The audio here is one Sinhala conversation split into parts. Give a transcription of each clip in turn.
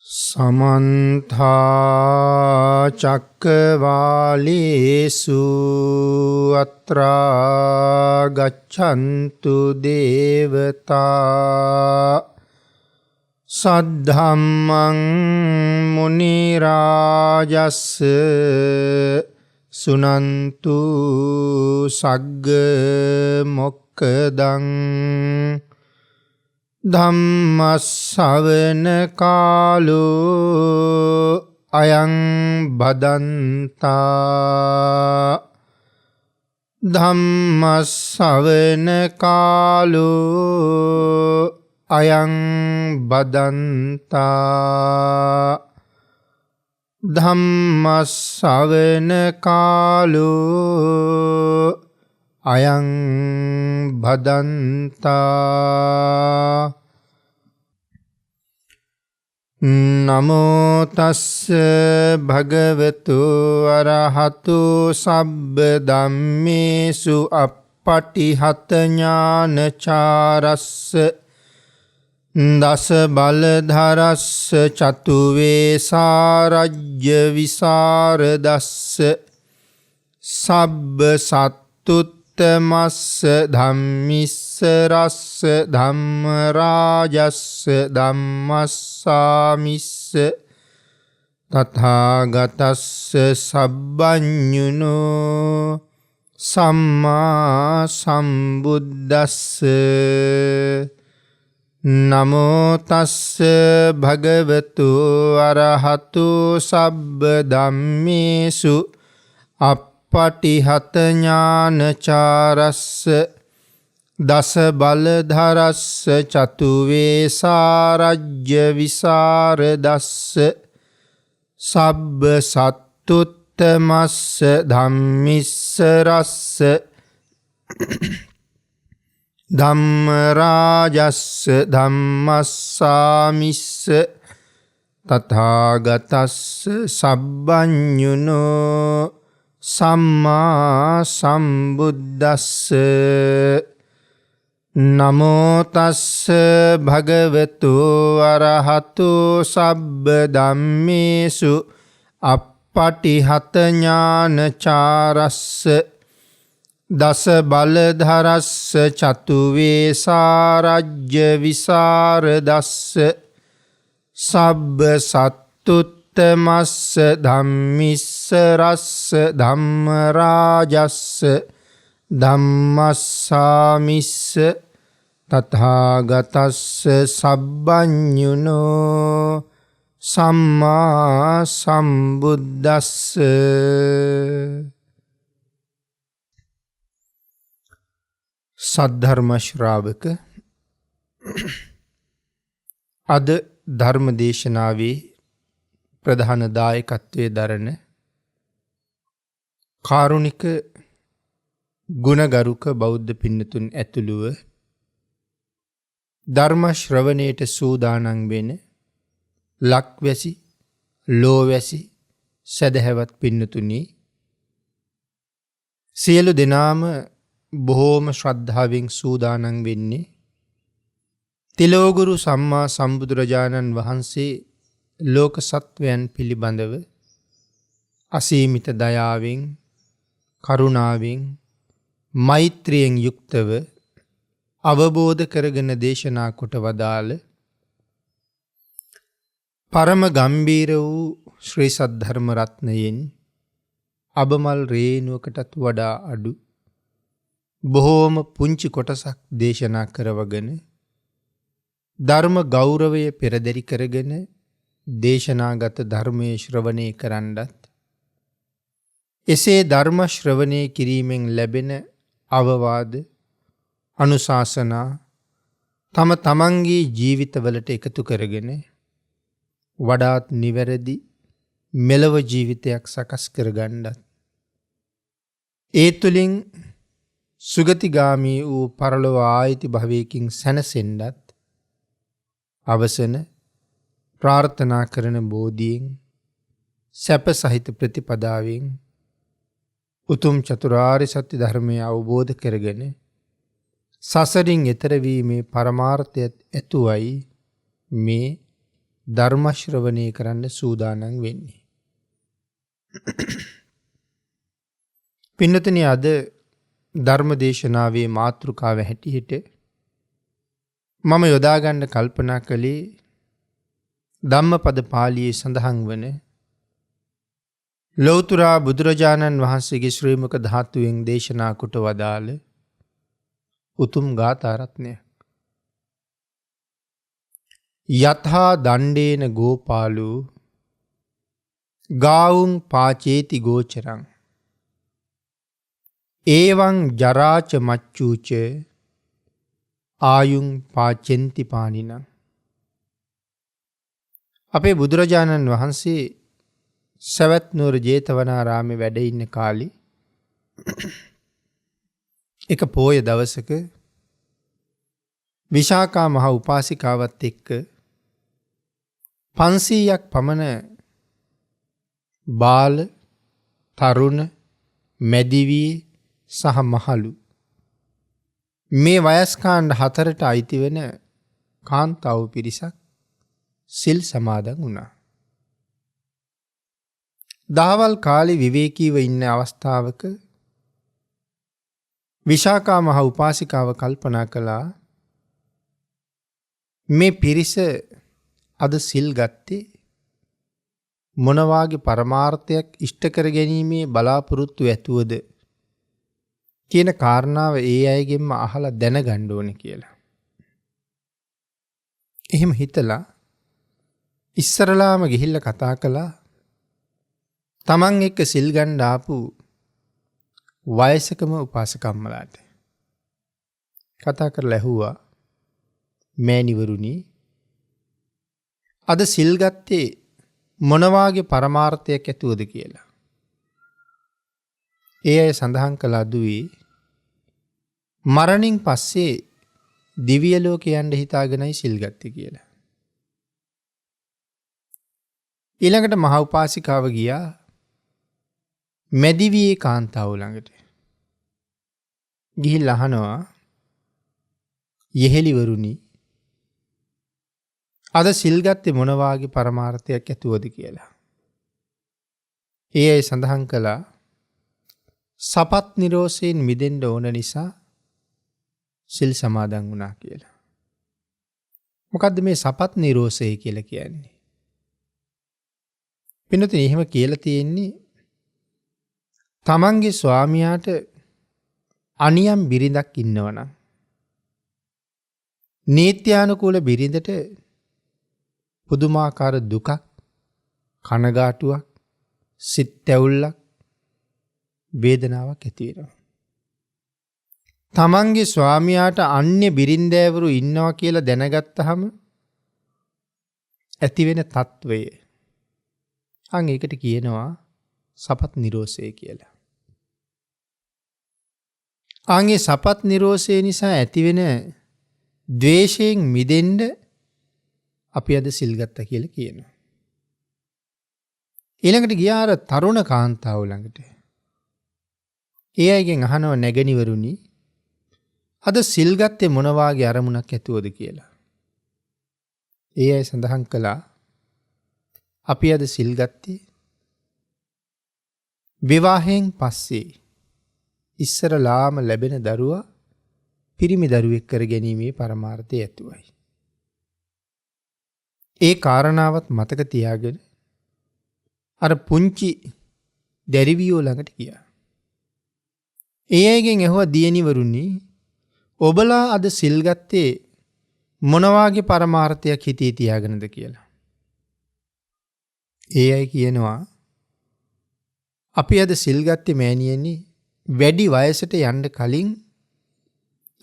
समन्था चक्रवालेषु अत्रा गच्छन्तु देवता सद्धम्मं मुनिराजस्स सुनन्तु सग्ग मोक्खदं ධම්මස්සවන කාලෝ අයං බදන්තා ධම්මස්සවන කාලෝ අයං බදන්තා ධම්මස්සවන කාලෝ අයං භදන්තා නමෝ තස්ස භගවතු අරහතු සබ්බ ධම්මේසු අප්පටිහත ඥානචාරස්ස දස බලධරස්ස චතු වේසාරජ්‍ය විසරදස්ස සබ්බ සත්තුත්තමස්ස ධම්මිස්ස රස්ස ධම්ම රාජස්ස ධම්මස්සාමිස්ස තථාගතස්ස සබ්බඤුනෝ සම්මා සම්බුද්දස්ස නමෝ තස්ස භගවතු අරහතු සබ්බ ධම්මේසු අප්පටිහත ඥානචාරස්ස දස බලධරස්ස චතු වේසාරජ්‍ය විසරදස්ස සබ්බ සත්තුත්තමස්ස ධම්මිස්ස රස්ස ධම්ම රාජස්ස ධම්මස්සාමිස්ස තථාගතස්ස සබ්බඤුනෝ සම්මා සම්බුද්දස්ස නමෝ තස්ස භගවතු අරහතු සබ්බ ධම්මේසු අප්පටිහත ඥානචාරස්ස දස බලධරස්ස චතු වේසාරජ්‍ය විසරදස්ස සබ්බ සත්තුත්තමස්ස ධම්මිස්ස රස්ස ධම්ම රාජස්ස ධම්මස්සාමිස්ස තථාගතස්ස සබ්බඤුනෝ සම්මා සම්බුද්දස්ස සද්ධර්ම ශ්‍රාවක අද ධර්ම දේශනාවේ ප්‍රධාන දායකත්වයේ දරන කාරුණික ගුණගරුක බෞද්ධ පින්නතුන් ඇතුළුව ධර්ම ශ්‍රවණයට සූදානම් වෙන ලක්වැසි ලෝවැසි සදහැවත් පින්නතුනි සියලු දෙනාම බොහෝම ශ්‍රද්ධාවෙන් සූදානම් වෙන්නේ තිලෝගුරු සම්මා සම්බුදුරජාණන් වහන්සේ ලෝක සත්වයන් පිළිබඳව අසීමිත දයාවෙන් කරුණාවෙන් මෛත්‍රියෙන් යුක්තව අවබෝධ කරගෙන දේශනා කොට වදාළ පරම ගම්බීර වූ ශ්‍රී සද්ධර්ම රත්නයෙන් අබමල් රේණුවකටත් වඩා අඩු බොහෝම පුංචි කොටසක් දේශනා කරවගෙන ධර්ම ගෞරවය පෙරදරි කරගෙන දේශනාගත ධර්මයේ ශ්‍රවණය කරන්නත් එසේ ධර්ම ශ්‍රවණය කිරීමෙන් ලැබෙන අවවාද අනුශාසනා තම තමන්ගේ ජීවිතවලට එකතු කරගෙන වඩාත් නිවැරදි මෙලව ජීවිතයක් සකස් කරගන්නත් ඒ තුළින් සුගතිගාමී වූ පරලොව ආයිති භවයකින් සැනසෙන්නත් අවසන ප්‍රාර්ථනා කරන බෝධියෙන් සැප සහිත ප්‍රතිපදාවෙන් උතුම් චතුරාර්ය සත්‍ය ධර්මය අවබෝධ කරගෙන සසරින් එතර වීමේ පරමාර්ථයත් ඇතුවයි මේ ධර්ම ශ්‍රවණය කරන්න සූදානම් වෙන්නේ. පින්නතනි අද ධර්ම දේශනාවේ මාතෘකාව හැටියට මම යොදාගන්න කල්පනා කළේ ධම්මපද පාළියේ සඳහන් වන ලෞතුරා බුදුරජාණන් වහන්සේගේ ශ්‍රී මුඛ ධාතුවෙන් දේශනා කොට වදාළ උතුම් ගාථා රත්නය. යතහා දණ්ඩේන ගෝපාලු ගාවුං පාචේති ගෝචරං ඒවං ජරාච මච්චූච ආයුං පාචෙන්ති පානිනං. අපේ බුදුරජාණන් වහන්සේ සවැත් නුවර ජේතවනාරාමේ වැඩ ඉන්න කාලේ එක පෝය දවසක විශාකා මහ උපාසිකාවත් එක්ක 500ක් පමණ බාල, තරුණ, මැදිවියේ සහ මහලු මේ වයස්කාණ්ඩ 4ට අයිති වෙන කාන්තාව පිරිසක් සිල් සමාදන් වුණා. දහවල් කාලේ විවේකීව ඉන්න අවස්ථාවක විශාකා මහ උපාසිකාව කල්පනා කළා මේ පිරිස අද සිල් ගත්තේ මොන වාගේ පරමාර්ථයක් ඉෂ්ට කර ගැනීමේ බලාපොරොත්තු ඇතුවද කියන කාරණාව ඒ අයගෙන්ම අහලා දැනගන්න ඕනේ කියලා. එහෙම හිතලා ඉස්සරලාම ගිහිල්ලා කතා කළා තමන් එක්ක සිල් ගන්න ආපු වයසකම උපාසකම්මලාට. කතා කරලා ඇහුවා මෑණිවරුනි අද සිල් ගත්තේ මොන වාගේ පරමාර්ථයක් ඇතුවද කියලා. ඒ අය සඳහන් කළා දුවේ මරණින් පස්සේ දිව්‍ය ලෝකේ යන්න හිතාගෙනයි සිල් ගත්තේ කියලා. ඊළඟට මහ උපාසිකාව ගියා මැදිවියේ කාන්තාව ළඟට. ගිහිල්ලා අහනවා යෙහෙලිවරුනි අද සිල් ගත්තේ මොන වාගේ පරමාර්ථයක් ඇතුවද කියලා. ඒ අය සඳහන් කළා සපත් නිරෝෂයෙන් මිදෙන්න ඕන නිසා සිල් සමාදන් වුණා කියලා. මොකද්ද මේ සපත් නිරෝෂය කියලා කියන්නේ? පින්නතුනි එහෙම කියලා තියෙන්නේ තමන්ගේ ස්වාමියාට අනියම් බිරිඳක් ඉන්නවනම් නීත්‍යානුකූල බිරිඳට පුදුමාකාර දුකක්, කනගාටුවක්, සිත් තැවුල්ලක්, වේදනාවක් ඇති වෙනවා. තමන්ගේ ස්වාමියාට අන්‍ය බිරින්දෑවරු ඉන්නවා කියලා දැනගත්තාම ඇති වෙන తත්වය අන් ඒකට කියනවා සපත් නිරෝෂය කියලා. ආන්ගේ සපත් නිරෝෂය නිසා ඇතිවෙන ද්වේෂයෙන් මිදෙන්න අපි අද සිල් ගත්තා කියලා කියනවා. ඊළඟට ගියා අර තරුණ කාන්තාව ළඟට. ඒ අයගෙන් අහනවා නැගණිවරුනි අද සිල් ගත්තේ මොන වාගේ අරමුණක් ඇතුවද කියලා. ඒ අය සඳහන් කළා අපි අද සිල් ගත්තේ විවාහයෙන් පස්සේ ඉස්සරලාම ලැබෙන දරුවා පිරිමි දරුවෙක් කර ගැනීමේ පරමාර්ථය ඇතුවයි. ඒ කාරණාවත් මතක තියාගෙන අර පුංචි දැරිවියෝ ළඟට ගියා. ඒ අයගෙන් ඇහුවා දියණිවරුනි ඔබලා අද සිල් ගත්තේ මොන වාගේ පරමාර්ථයක් හිතේ තියාගෙනද කියලා. ඒ අය කියනවා අපි අද සිල් ගත්තේ මෑණියනි වැඩි වයසට යන්න කලින්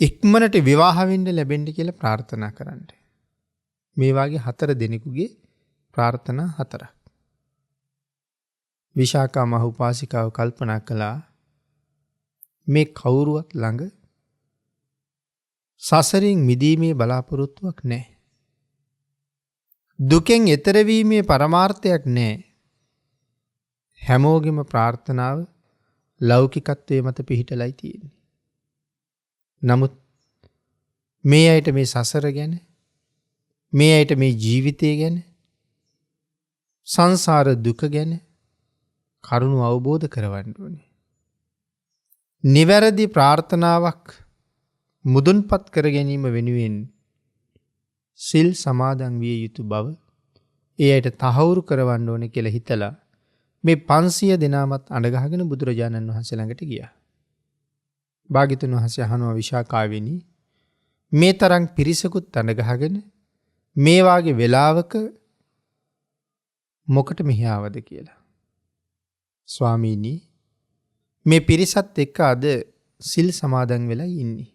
ඉක්මනට විවාහ වෙන්න ලැබෙන්න කියලා ප්‍රාර්ථනා කරන්න. මේ වාගේ 4 දෙනෙකුගේ ප්‍රාර්ථනා 4ක්. විශාකා මහ උපාසිකාව කල්පනා කළා මේ කවුරුවත් ළඟ සසරින් මිදීමේ බලාපොරොත්තුවක් නැහැ. දුකෙන් එතර වීමේ පරමාර්ථයක් නැහැ. හැමෝගෙම ප්‍රාර්ථනාව ලෞකිකත්වයේ මත පිහිටලයි තියෙන්නේ. නමුත් මේ අයට මේ සසර ගැන, මේ අයට මේ ජීවිතය ගැන සංසාර දුක ගැන කරුණු අවබෝධ කරවන්න ඕනේ. නිවැරදි ප්‍රාර්ථනාවක් මුදුන්පත් කර ගැනීම වෙනුවෙන් සිල් සමාදන් විය යුතු බව ඒ අයට තහවුරු කරවන්න ඕනේ කියලා හිතලා මේ 500 දෙනාමත් අඬගහගෙන බුදුරජාණන් වහන්සේ ළඟට ගියා. භාග්‍යතුන් වහන්සේ අහනවා විශාකාවෙනි මේ තරම් පිරිසකුත් අඬගහගෙන මේ වාගේ වෙලාවක මොකට මෙහි ආවද කියලා. ස්වාමීනි මේ පිරිසත් එක්ක අද සිල් සමාදන් වෙලා ඉන්නේ.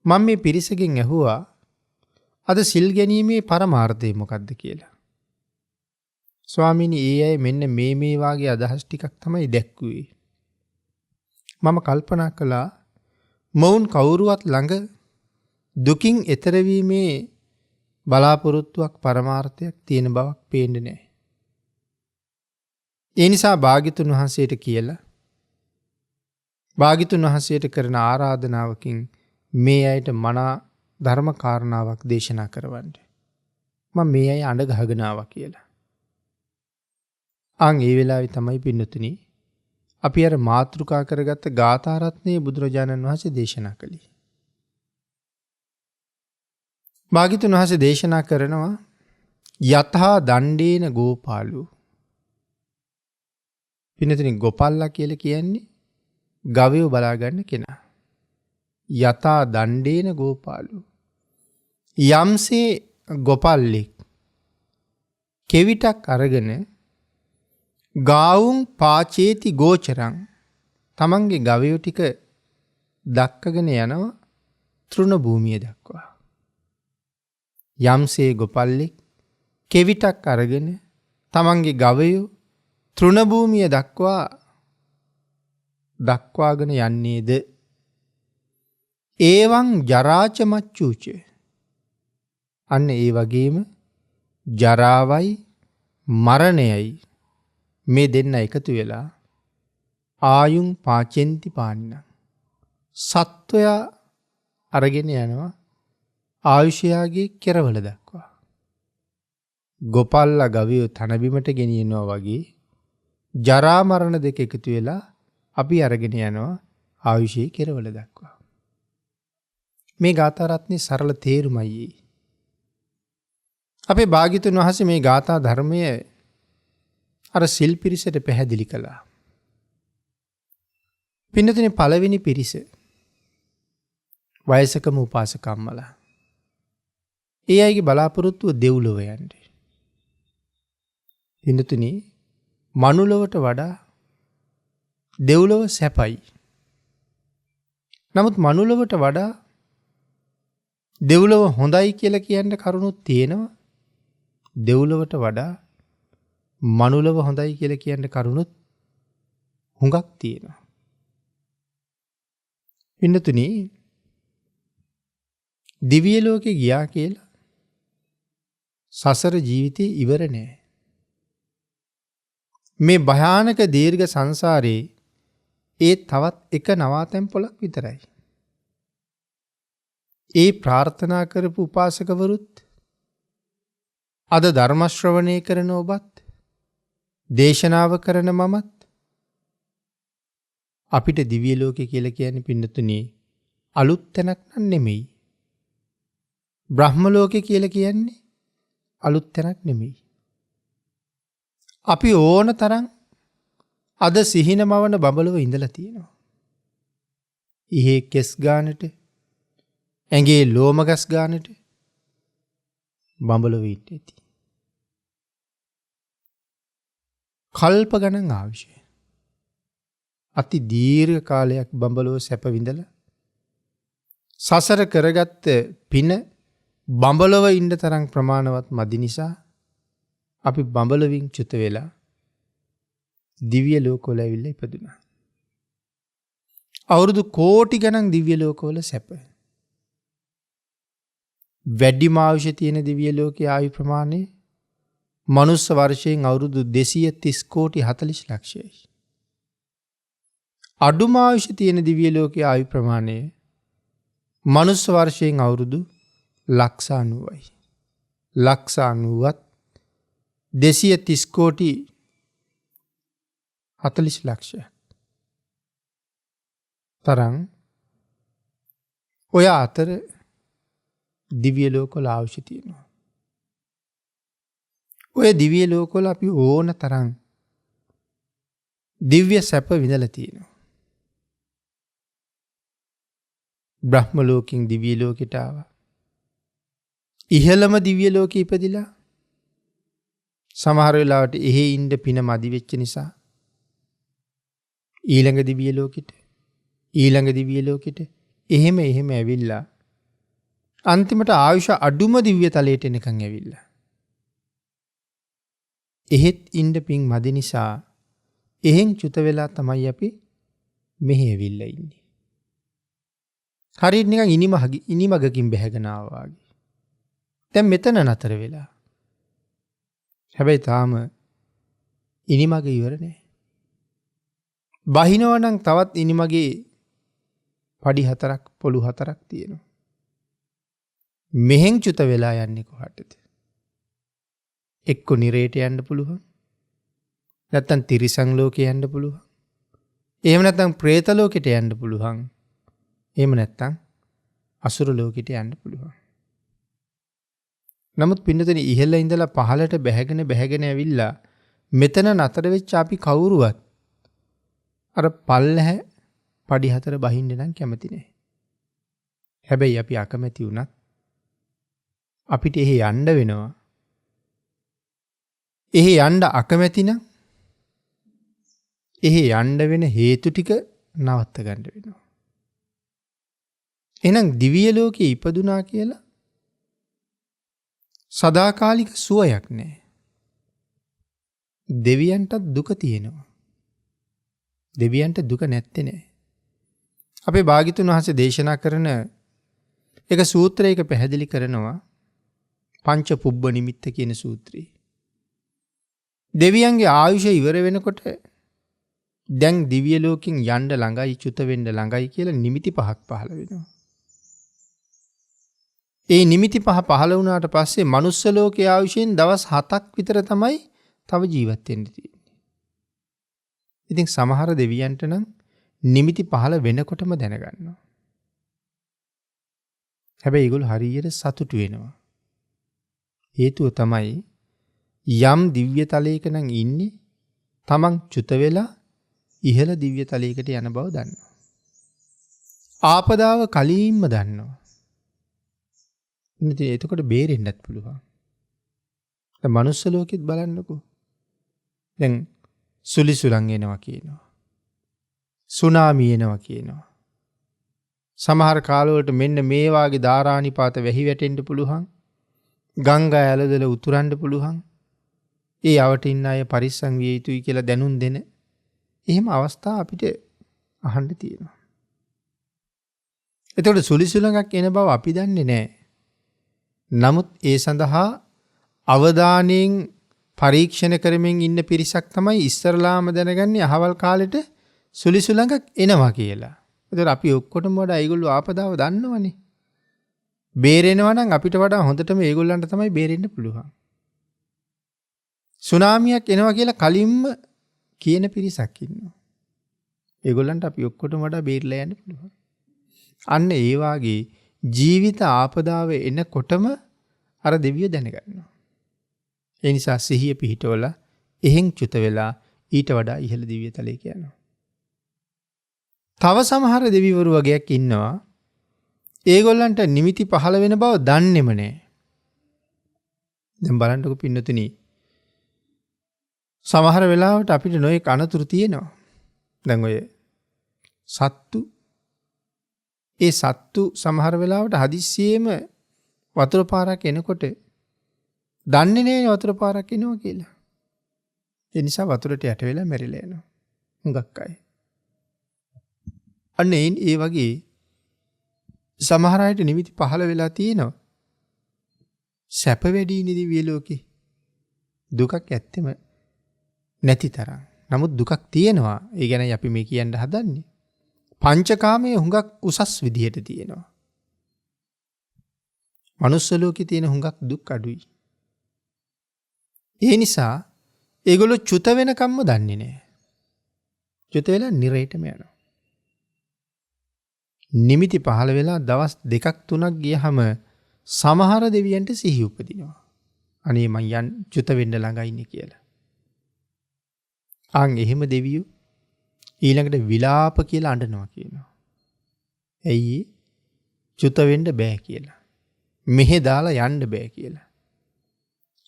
මම මේ පිරිසගෙන් ඇහුවා අද සිල් ගැනීමේ පරමාර්ථය මොකක්ද කියලා. ස්වාමීනි ඒ අය මෙන්න මේ වාගේ අදහස් ටිකක් තමයි දැක්ුවේ. මම කල්පනා කළා මොවුන් කවුරුවත් ළඟ දුකින් එතර වීමේ බලාපොරොත්තුවක් පරමාර්ථයක් තියෙන බවක් පේන්නේ නැහැ. ඒ නිසා භාග්‍යතුන් වහන්සේට කියලා භාග්‍යතුන් වහන්සේට කරන ආරාධනාවකින් මේ අයට මනා ධර්ම කාරණාවක් දේශනා කරවන්න. මම මේ අය අඬ ගහගෙන ආවා කියලා. ඒ වෙලාවේ තමයි පින්නතුනි අපි අර මාතෘකා කරගත්ත ගාථා රත්නයේ බුදුරජාණන් වහන්සේ දේශනා කළේ. භාග්‍යතුන් වහන්සේ දේශනා කරනවා යතහා දණ්ඩේන ගෝපාලු. පින්නතුනි ගෝපල්ලා කියලා කියන්නේ ගවයෝ බලා ගන්න කෙනා. යතා දණ්ඩේන ගෝපාලු. යම්සේ ගොපල්ලෙක් කෙවිටක් අරගෙන ගාවුන් පාචේති ගෝචරං තමන්ගේ ගවයෝ ටික දක්කගෙන යනවා තෘණ භූමිය දක්වා. යම්සේ ගොපල්ලෙක් කෙවිටක් අරගෙන තමන්ගේ ගවයෝ තෘණ භූමිය දක්වාගෙන යන්නේද ඒවං ජරාච මච්චූච. අන්න ඒ වගේම ජරාවයි මරණයයි මේ දෙන්න එකතු වෙලා ආයුං පාචෙන්ති පානිනං. සත්වයා අරගෙන යනවා ආයුෂයාගේ කෙරවල දක්වා. ගොපල්ලා ගවයෝ තනබිමට ගෙනියනවා වගේ ජරා මරණ දෙක එකතු වෙලා අපි අරගෙන යනවා ආයුෂයේ කෙරවල දක්වා. මේ ගාථා රත්නේ සරල තේරුමයි. අපේ භාග්‍යතුන් වහන්සේ මේ ගාථා ධර්මය අර සිල් පිරිසට පැහැදිලි කළා. පින්නතුනේ පළවෙනි පිරිස වයසකම උපාසකම්මලා. ඒ අයගේ බලාපොරොත්තුව දෙව්ලොව යන්න. පින්නතුනේ මනුලොවට වඩා දෙව්ලොව සැපයි. නමුත් මනුලොවට වඩා දෙව්ලොව හොඳයි කියලා කියන්න කරුණුත් තියෙනවා. දෙව්ලොවට වඩා මනුලොව හොඳයි කියලා කියන්න කරුණුත් හුඟක් තියෙනවා. පින්නතුනි දිව්‍ය ලෝකේ ගියා කියලා සසර ජීවිතේ ඉවර නෑ. මේ භයානක දීර්ඝ සංසාරේ ඒ තවත් එක නවාතැන් පොලක් විතරයි. ඒ ප්‍රාර්ථනා කරපු උපාසකවරුත් අද ධර්ම ශ්‍රවණය කරන ඔබත් දේශනාව කරන මමත් අපිට දිව්‍ය ලෝකේ කියලා කියන්නේ පින්නතුනි අලුත් තැනක් නෙමෙයි. බ්‍රහ්ම ලෝකේ කියලා කියන්නේ අලුත් තැනක් නෙමෙයි. අපි ඕන තරම් අද සිහිනමවන බබලව ඉඳලා තියෙනවා. ඉහේ කෙස් ගානට ඇඟේ ලෝමගස් ගානට බඹලොව ඉන්න ඇති. කල්ප ගණන් ආවිෂය. අති දීර්ඝ කාලයක් බඹලොව සැප විඳලා සසර කරගත්ත පින බඹලොව ඉන්න තරම් ප්‍රමාණවත් මදි නිසා අපි බඹලොවින් චුත වෙලා දිව්‍ය ලෝකවල ඇවිල්ලා ඉපදුනා. අවුරුදු කෝටි ගණන් දිව්‍ය ලෝකවල සැප. වැඩිම ආයුෂ තියෙන දිව්‍ය ලෝකයේ ආයු ප්‍රමාණය මනුස්ස වර්ෂයෙන් අවුරුදු 230 කෝටි 40 ලක්ෂයයි. අඩුම ආයුෂ තියෙන දිව්‍ය ලෝකයේ ආයු ප්‍රමාණය මනුස්ස වර්ෂයෙන් අවුරුදු ලක්ෂ 90යි. ලක්ෂ 90ත් 230 කෝටි 40 ලක්ෂයක් තරම් ඔය අතර දිව්‍ය ලෝකවල අවශ්‍ය තියෙනවා. ඔය දිව්‍ය ලෝකවල අපි ඕන තරම් දිව්‍ය සැප විඳලා තියෙනවා. බ්‍රහ්ම ලෝකෙන් දිව්‍ය ලෝකෙට ආවා. ඉහළම දිව්‍ය ලෝකෙ ඉපදිලා සමහර වෙලාවට එහෙ ඉන්න පින මදි වෙච්ච නිසා ඊළඟ දිව්‍ය ලෝකෙට එහෙම ඇවිල්ලා අන්තිමට ආයුෂ අඩුම දිව්‍ය තලයට එනකන් ඇවිල්ලා. එහෙත් ඉන්න පින් මදි නිසා එහෙන් චුත වෙලා තමයි අපි මෙහෙ ඇවිල්ලා ඉන්නේ. හරියට නිකන් ඉනිමගකින් බැහැගෙන ආවා වගේ. දැන් මෙතන නතර වෙලා. හැබැයි තාම ඉනිමග ඉවර නෑ. බහිනවා නම් තවත් ඉනිමගේ පඩි 4ක් පොළු 4ක් තියෙනවා. මෙහෙන් චුත වෙලා යන්නේ කොහටද? එක්ක නිරේට යන්න පුළුවන්. නැත්තම් තිරිසන් ලෝකේ යන්න පුළුවන්. එහෙම නැත්තම් പ്രേත ලෝකෙට යන්න පුළුවන්. එහෙම නැත්තම් අසුර ලෝකෙට යන්න පුළුවන්. නමුත් පින්නතේ ඉහළ ඉඳලා පහළට බැහැගෙන ඇවිල්ලා මෙතන නතර වෙච්ච අපි කවුරුවත් අර පල්ලහැ පඩි 4 බහින්න නම් කැමති නෑ. හැබැයි අපි අකමැති වුණත් අපිට එහෙ යන්න වෙනවා. එහෙ යන්න අකමැති නම් එහෙ යන්න වෙන හේතු ටික නවත්ත ගන්න වෙනවා. එහෙනම් දිව්‍ය ලෝකේ ඉපදුනා කියලා සදාකාලික සුවයක් නෑ. දෙවියන්ටත් දුක තියෙනවා. දෙවියන්ට දුක නැත්තේ නෑ. අපේ භාග්‍යතුන් වහන්සේ දේශනා කරන එක සූත්‍රයක පැහැදිලි කරනවා පංච පුබ්බ නිමිත්ත කියන සූත්‍රය. දෙවියන්ගේ ආයුෂ ඉවර වෙනකොට දැන් දිව්‍ය ලෝකෙන් යන්න ළඟයි චුත වෙන්න ළඟයි කියලා නිමිති 5ක් පහළ වෙනවා. ඒ නිමිති 5 පහළ වුණාට පස්සේ මනුස්ස ලෝකයේ ආයුෂයෙන් දවස් 7ක් විතර තමයි තව ජීවත් වෙන්න තියෙන්නේ. ඉතින් සමහර දෙවියන්ට නම් නිමිති පහළ වෙනකොටම දැනගන්නවා. හැබැයි ඒගොල්ලෝ හරියට සතුටු වෙනවා. හේතුව තමයි යම් දිව්‍ය තලයක නම් ඉන්නේ තමන් චුත වෙලා ඉහළ දිව්‍ය තලයකට යන බව දන්නවා. ආපදාව කලින්ම දන්නවා. ඉතින් එතකොට බේරෙන්නත් පුළුවන්. දැන් මනුස්ස ලෝකෙත් බලන්නකෝ. දැන් සුලිසුලන් එනවා කියනවා. සුනාමි එනවා කියනවා. සමහර කාලවලට මෙන්න මේ වාගේ ධාරානිපාත වැහි වැටෙන්න පුළුවන්. ගංගා ඇලදල උතුරන්න පුළුවන්. ඒ යවට ඉන්න අය පරිස්සම් විය යුතුයි කියලා දැනුම් දෙන එහෙම අවස්ථා අපිට අහන්න තියෙනවා. එතකොට සුලිසුලඟක් එන බව අපි දන්නේ නැහැ. නමුත් ඒ සඳහා අවධානයෙන් පරීක්ෂණ කරමින් ඉන්න පිරිසක් තමයි ඉස්සරලාම දැනගන්නේ අහවල් කාලෙට සුලිසුලඟක් එනවා කියලා. ඒතර අපි ඔක්කොටම වඩා ඒගොල්ලෝ ආපදාව දන්නවනේ. බේරෙනවා නම් අපිට වඩා හොඳටම ඒගොල්ලන්ට තමයි බේරෙන්න පුළුවන්. සුනාමියක් එනවා කියලා කලින්ම කියන පිරිසක් ඉන්නවා. ඒගොල්ලන්ට අපි ඔක්කොටම වඩා බේරලා යන්න පුළුවන්. අන්න ඒ වාගේ ජීවිත ආපදාව එනකොටම අර දෙවියෝ දැනගන්නවා. ඒ නිසා සිහිය පිහිටවලා එහෙන් චුත වෙලා ඊට වඩා ඉහළ දිව්‍ය තලයක යනවා. තව සමහර දෙවිවරු වගේක් ඉන්නවා. ඒගොල්ලන්ට නිමිති පහළ වෙන බව දන්නේම නැහැ. දැන් බලන්නකො පින්නතුනි. සමහර වෙලාවට අපිට නොයෙක් අනතුරු තියෙනවා. දැන් ඔය සත්තු සමහර වෙලාවට හදිස්සියෙම වතුර පාරක් එනකොට දන්නේ නැහැ වතුර පාරක් එනවා කියලා. ඒ නිසා වතුරට යට වෙලා මැරිලා යනවා. හුඟක් අය. අන්න ඒ වගේ සමහර අයට නිමිති පහළ වෙලා තියෙනවා. සැප වැඩි දිව්‍ය ලෝකේ. දුකක් ඇත්තෙම නැති තරම්. නමුත් දුකක් තියෙනවා. ඒ ගැනයි අපි මේ කියන්න හදන්නේ. පංචකාමයේ හුඟක් උසස් විදිහට තියෙනවා. මනුස්ස ලෝකේ තියෙන හුඟක් දුක් අඩුයි. ඒ නිසා ඒගොල්ලෝ චුත වෙනකම්ම දන්නේ නැහැ. චුත වෙලා නිරේටම යනවා. නිමිති පහළ වෙලා දවස් 2-3ක් ගියහම සමහර දෙවියන්ට සිහි උපදිනවා. අනේ මං චුත වෙන්න ළඟයි ඉන්නේ කියලා. එහෙම දෙවියෝ ඊළඟට විලාප කියලා අඬනවා කියනවා. ඇයි? චුත වෙන්න බෑ කියලා. මෙහෙ දාලා යන්න බෑ කියලා.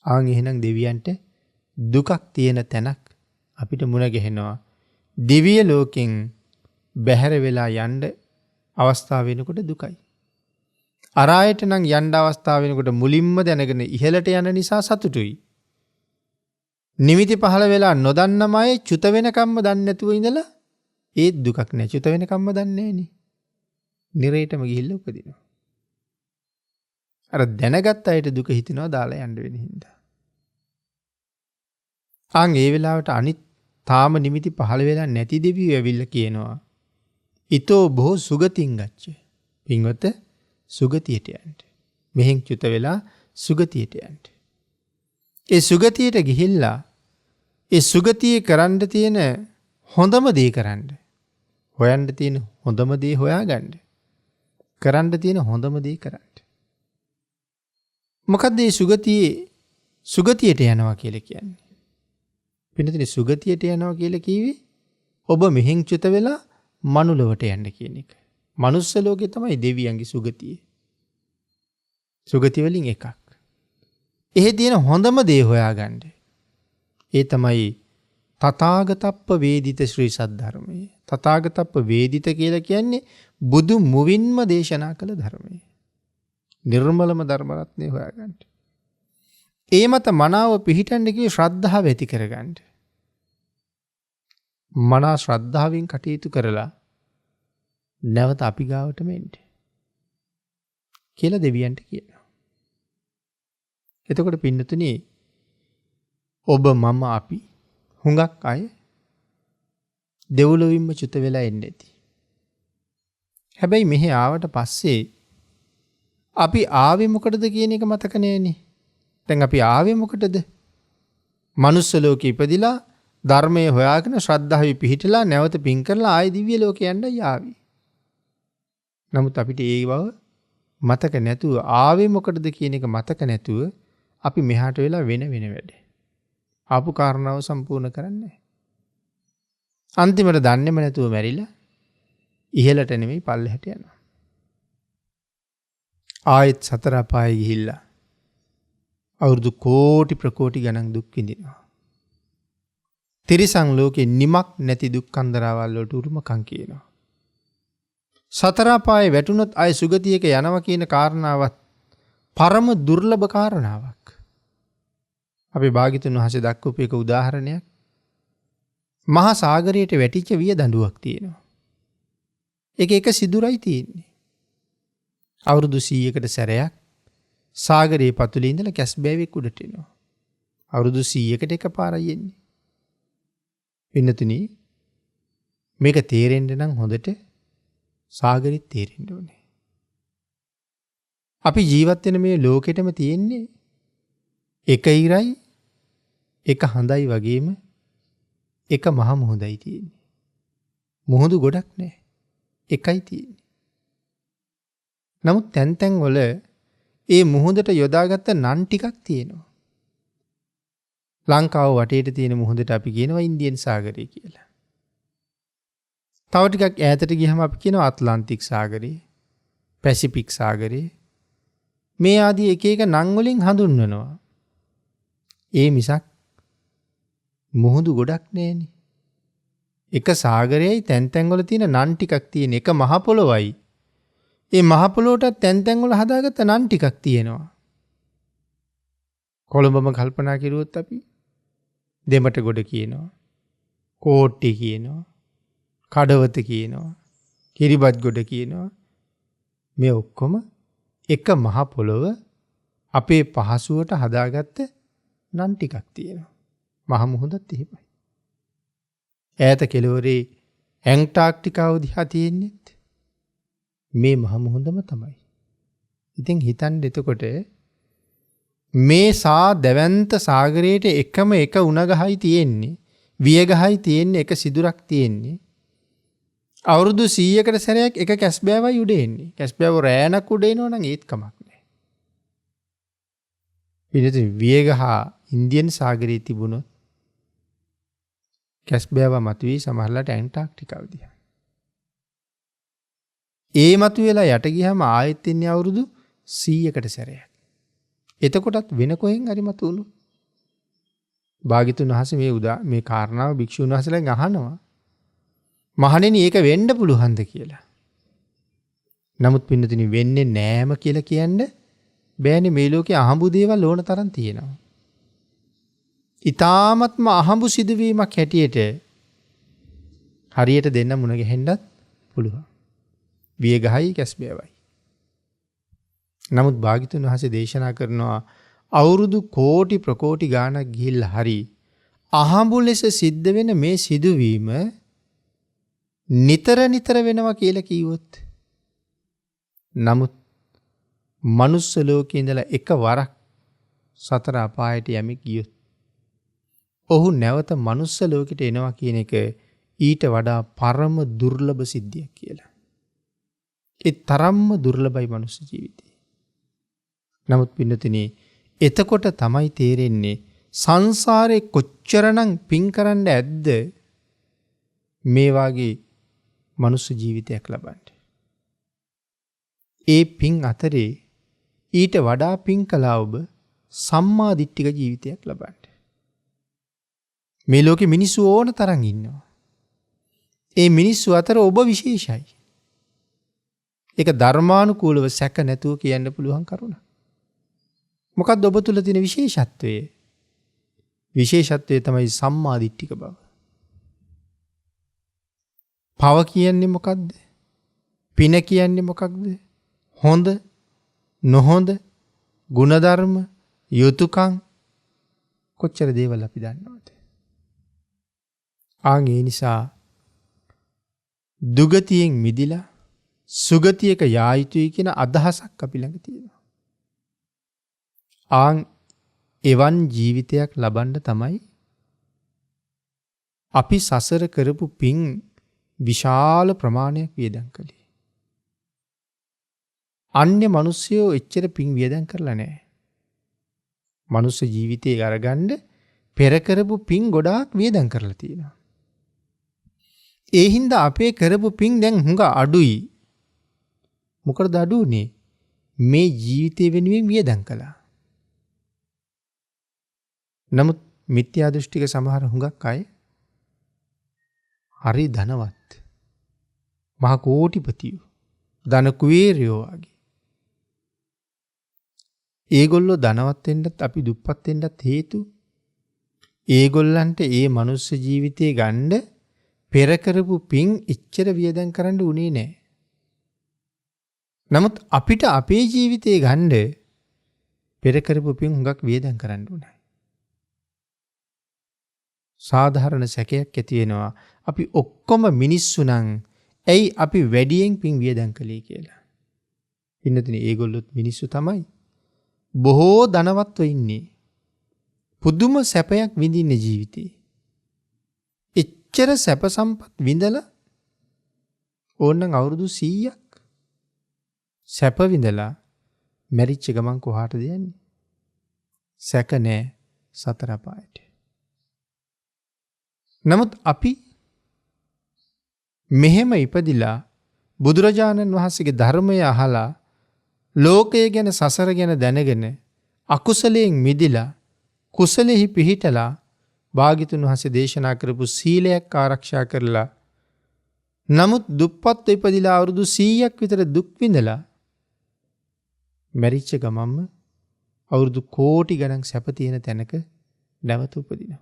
එහෙනම් දෙවියන්ට දුකක් තියෙන තැනක් අපිට මුණ ගැහෙනවා. දිව්‍ය ලෝකෙන් බැහැර වෙලා යන්න අවස්ථාව වෙනකොට දුකයි. අරායට නම් යන්න අවස්ථාව වෙනකොට මුලින්ම දැනගෙන ඉහළට යන නිසා සතුටුයි. නිමිති පහළ වෙලා නොදන්නම අය චුත වෙනකම්ම දන්නේ නැතුව ඉඳලා ඒත් දුකක් නෑ. චුත වෙනකම්ම දන්නේ නෑනේ. නිරේටම ගිහිල්ලා උපදිනවා. අර දැනගත් අයට දුක හිතෙනවා දාලා යන්න වෙන හින්දා. ඒ වෙලාවට අනිත් තාම නිමිති පහළ වෙලා නැති දෙවියෝ ඇවිල්ලා කියනවා ඊතෝ බොහෝ සුගතින් ගච්ඡ. පින්වත සුගතියට යන්න. මෙහෙන් චුත වෙලා සුගතියට යන්න. ඒ සුගතියට ගිහිල්ලා ඒ සුගතියේ කරන්න තියෙන හොඳම දේ කරන්න. හොයන්න තියෙන හොඳම දේ හොයාගන්න. කරන්න තියෙන හොඳම දේ කරන්න. මොකද්ද මේ සුගතියට යනවා කියලා කියන්නේ? පින්නතේ සුගතියට යනවා කියලා කිව්වේ ඔබ මෙහෙන් චුත වෙලා මනුලවට යන්න කියන එක. මනුස්ස ලෝකේ තමයි දෙවියන්ගේ සුගතිය. සුගති වලින් එකක්. එහෙ තියෙන හොඳම දේ හොයාගන්න. ඒ තමයි තථාගතප්ප වේදිත ශ්‍රී සද්ධර්මය. තථාගතප්ප වේදිත කියලා කියන්නේ බුදු මුවින්ම දේශනා කළ ධර්මය. නිර්මලම ධර්ම රත්නය හොයාගන්න. ඒ මත මනාව පිහිටන්න කිව්වේ ශ්‍රද්ධාව ඇති කරගන්න. මනා ශ්‍රද්ධාවෙන් කටයුතු කරලා නැවත අපි ගාවටම එන්න කියලා දෙවියන්ට කියනවා. එතකොට පින්නතුනි ඔබ මම අපි හුඟක් අය දෙව්ලොවින්ම චුත වෙලා එන්නේ නැති. හැබැයි මෙහි ආවට පස්සේ අපි ආවේ මොකටද කියන එක මතක නෑනේ. දැන් අපි ආවේ මොකටද? මනුස්ස ලෝකෙ ඉපදිලා ධර්මයේ හොයාගෙන ශ්‍රද්ධාවේ පිහිටලා නැවත පින් කරලා ආයෙ දිව්‍ය ලෝකෙ යන්නයි ආවේ. නමුත් අපිට ඒ බව මතක නැතුව ආවේ මොකටද කියන එක මතක නැතුව අපි මෙහාට වෙලා වෙන වැඩ. ආපු කාරණාව සම්පූර්ණ කරන්නේ. අන්තිමට දන්නේම නැතුව මැරිලා ඉහළට නෙමෙයි පල්ලෙහාට යනවා. ආයෙත් සතර අපායේ ගිහිල්ලා අවුරුදු කෝටි ප්‍රකෝටි ගණන් දුක් විඳිනවා. තිරිසන් ලෝකේ නිමක් නැති දුක්ඛන්දරාවල් වලට උරුමකම් කියනවා. සතර අපායේ වැටුනොත් ආය සුගතියක යනවා කියන කාරණාවත් පරම දුර්ලභ කාරණාවක්. අපි භාග්‍යතුන් වහන්සේ දක්වපු එක උදාහරණයක්. මහා සාගරයට වැටිච්ච විය දඬුවක් තියෙනවා. ඒක එක සිදුරයි තියෙන්නේ. අවුරුදු 100කට සැරයක් සාගරයේ පතුලේ ඉඳලා කැස්බෑවෙක් උඩට එනවා. අවුරුදු 100කට එකපාරයි එන්නේ. පින්නතුනි මේක තේරෙන්න නම් හොඳට සාගරෙත් තේරෙන්න ඕනේ. අපි ජීවත් වෙන මේ ලෝකෙටම තියෙන්නේ එක ඉරයි එක හඳයි වගේම එක මහ මුහුදයි තියෙන්නේ. මුහුදු ගොඩක් නැහැ. එකයි තියෙන්නේ. නමුත් තැන් වල ඒ මුහුදට යොදාගත්ත නන් ටිකක් තියෙනවා. ලංකාව වටේට තියෙන මුහුදට අපි කියනවා ඉන්දියන් සාගරය කියලා. තව ටිකක් ඈතට ගියහම අපි කියනවා ඇට්ලාන්ටික් සාගරය, පැසිෆික් සාගරය. මේ ආදී එක එක නම් වලින් හඳුන්වනවා. ඒ මිසක් මුහුදු ගොඩක් නෑනේ. එක සාගරයයි තැන් වල තියෙන නන් ටිකක් තියෙන එක මහ පොළොවයි. ඒ මහ පොළොවටත් තැන් වල හදාගත්ත නන් ටිකක් තියෙනවා. කොළඹම කල්පනා කරුවොත් අපි දෙමට ගොඩ කියනවා, කෝට්ටි කියනවා, කඩවත කියනවා, කිරිබත් ගොඩ කියනවා. මේ ඔක්කොම එක මහ පොළොව අපේ පහසුවට හදාගත්ත නන් ටිකක් තියෙනවා. මහ මුහුදත් එහෙමයි. ඈත කෙළවරේ ඇන්ටාර්ක්ටිකාව දිහා තියෙන්නේත් මේ මහ මුහුදම තමයි. ඉතින් හිතන්න එතකොට මේ සා දැවන්ත සාගරයට එකම එක උණගහයි තියෙන්නේ. වියගහයි තියෙන්නේ එක සිදුරක් තියෙන්නේ. අවුරුදු 100කට සැරයක් එක කැස්බෑවයි උඩ එන්නේ. කැස්බෑව රෑනක් උඩ එනවා නම් ඒත් කමක් නැහැ. පිළිතුරු වියගහ ඉන්දියන් සාගරයේ තිබුණොත් කැස්බෑව මතුවී සමහරලාට ඇන්ටාර්ක්ටිකාව දිහා. ඒ මතුවෙලා යට ගියාම ආයෙත් ඉන්නේ අවුරුදු 100කට සැරයක්. එතකොටත් වෙන කොහෙන් හරි මතුවුණු. භාග්‍යතුන් වහන්සේ මේ කාරණාව භික්ෂුන් වහන්සේලාගෙන් අහනවා. මහණෙනි ඒක වෙන්න පුළුවන්ද කියලා. නමුත් පින්නතුනි වෙන්නේ නෑම කියලා කියන්න බෑනේ. මේ ලෝකේ අහඹු දේවල් ඕන තරම් තියෙනවා. ඊ타ත්ම අහඹු සිදුවීමක් හැටියට හරියට දෙන්න මුණ ගැහෙන්නත් පුළුවන්. වියගහයි කැස්බෑවයි. නමුත් භාග්‍යතුන් වහන්සේ දේශනා කරනවා අවුරුදු කෝටි ප්‍රකෝටි ගාණක් ගිහිල්ලා හරි අහඹු ලෙස සිද්ධ වෙන මේ සිදුවීම නිතර නිතර වෙනවා කියලා කිව්වොත්. නමුත් මනුස්ස ලෝකේ ඉඳලා එක වරක් සතර අපායට යමෙක් ගියොත් ඔහු නැවත මනුස්ස ලෝකෙට එනවා කියන එක ඊට වඩා පරම දුර්ලභ සිද්ධියක් කියලා. ඒ තරම්ම දුර්ලභයි මනුස්ස ජීවිතේ. නමුත් පින්නතුනි එතකොට තමයි තේරෙන්නේ සංසාරේ කොච්චරනම් පින් කරන්න ඇද්ද මේ වාගේ මනුස්ස ජීවිතයක් ලබන්න. ඒ පින් අතරේ ඊට වඩා පින් කළා ඔබ සම්මා දිට්ඨික ජීවිතයක් ලබන්න. මේ ලෝකේ මිනිස්සු ඕන තරම් ඉන්නවා. ඒ මිනිස්සු අතර ඔබ විශේෂයි. ඒක ධර්මානුකූලව සැක නැතුව කියන්න පුළුවන් කරුණ. මොකක්ද ඔබ තුල තියෙන විශේෂත්වය? විශේෂත්වය තමයි සම්මා දිට්ඨික බව. පව කියන්නේ මොකක්ද? පින කියන්නේ මොකක්ද? හොඳ, නොහොඳ, ගුණධර්ම, යුතුයකම් කොච්චර දේවල් අපි දන්නවද? ඒ නිසා දුගතියෙන් මිදිලා සුගතියක යා යුතුයි කියන අදහසක් අපි ළඟ තියෙනවා. එවන් ජීවිතයක් ලබන්න තමයි අපි සසර කරපු පින් විශාල ප්‍රමාණයක් වියදම් කළේ. අන්‍ය මිනිස්සුયો එච්චර පින් වියදම් කරලා නැහැ. මනුස්ස ජීවිතේ අරගන්න පෙර කරපු පින් ගොඩාක් වියදම් කරලා තියෙනවා. ඒ හින්දා අපේ කරපු පින් දැන් හුඟ අඩුයි. මොකද අඩුනේ? මේ ජීවිතේ වෙනුවෙන් වියදම් කළා. නමුත් මිත්‍යා දෘෂ්ටික සමහර හුඟක් අය හරි ධනවත්. මහා කෝටිපතියෝ, ධන කුවේරයෝ වගේ. ඒගොල්ලෝ ධනවත් වෙන්නත් අපි දුප්පත් වෙන්නත් හේතු ඒගොල්ලන්ට ඒ මනුස්ස ජීවිතේ ගන්න පෙර කරපු පින් එච්චර වියදම් කරන්න උනේ නැහැ. නමුත් අපිට අපේ ජීවිතේ ගන්න පෙර කරපු පින් හුඟක් වියදම් කරන්න උනේ. සාධාරණ සැකයක් ඇති වෙනවා. අපි ඔක්කොම මිනිස්සු නම් ඇයි අපි වැඩියෙන් පින් වියදම් කළේ කියලා. පින්නතුනි ඒගොල්ලොත් මිනිස්සු තමයි. බොහෝ ධනවත්ව ඉන්නේ. පුදුම සැපයක් විඳින්න ජීවිතේ. එච්චර සැප සම්පත් විඳලා ඕනනම් අවුරුදු 100ක් සැප විඳලා මැරිච්ච ගමන් කොහාටද යන්නේ? සැක නැහැ සතර පායට. නමුත් අපි මෙහෙම ඉපදිලා බුදුරජාණන් වහන්සේගේ ධර්මය අහලා ලෝකය ගැන සසර ගැන දැනගෙන අකුසලයෙන් මිදිලා කුසලෙහි පිහිටලා භාග්‍යතුන් වහන්සේ දේශනා කරපු සීලයක් ආරක්ෂා කරලා නමුත් දුප්පත් ඉපදිලා අවුරුදු 100ක් විතර දුක් විඳලා මැරිච්ච ගමන්ම අවුරුදු කෝටි ගණන් සැප තියෙන තැනක නැවත උපදිනවා.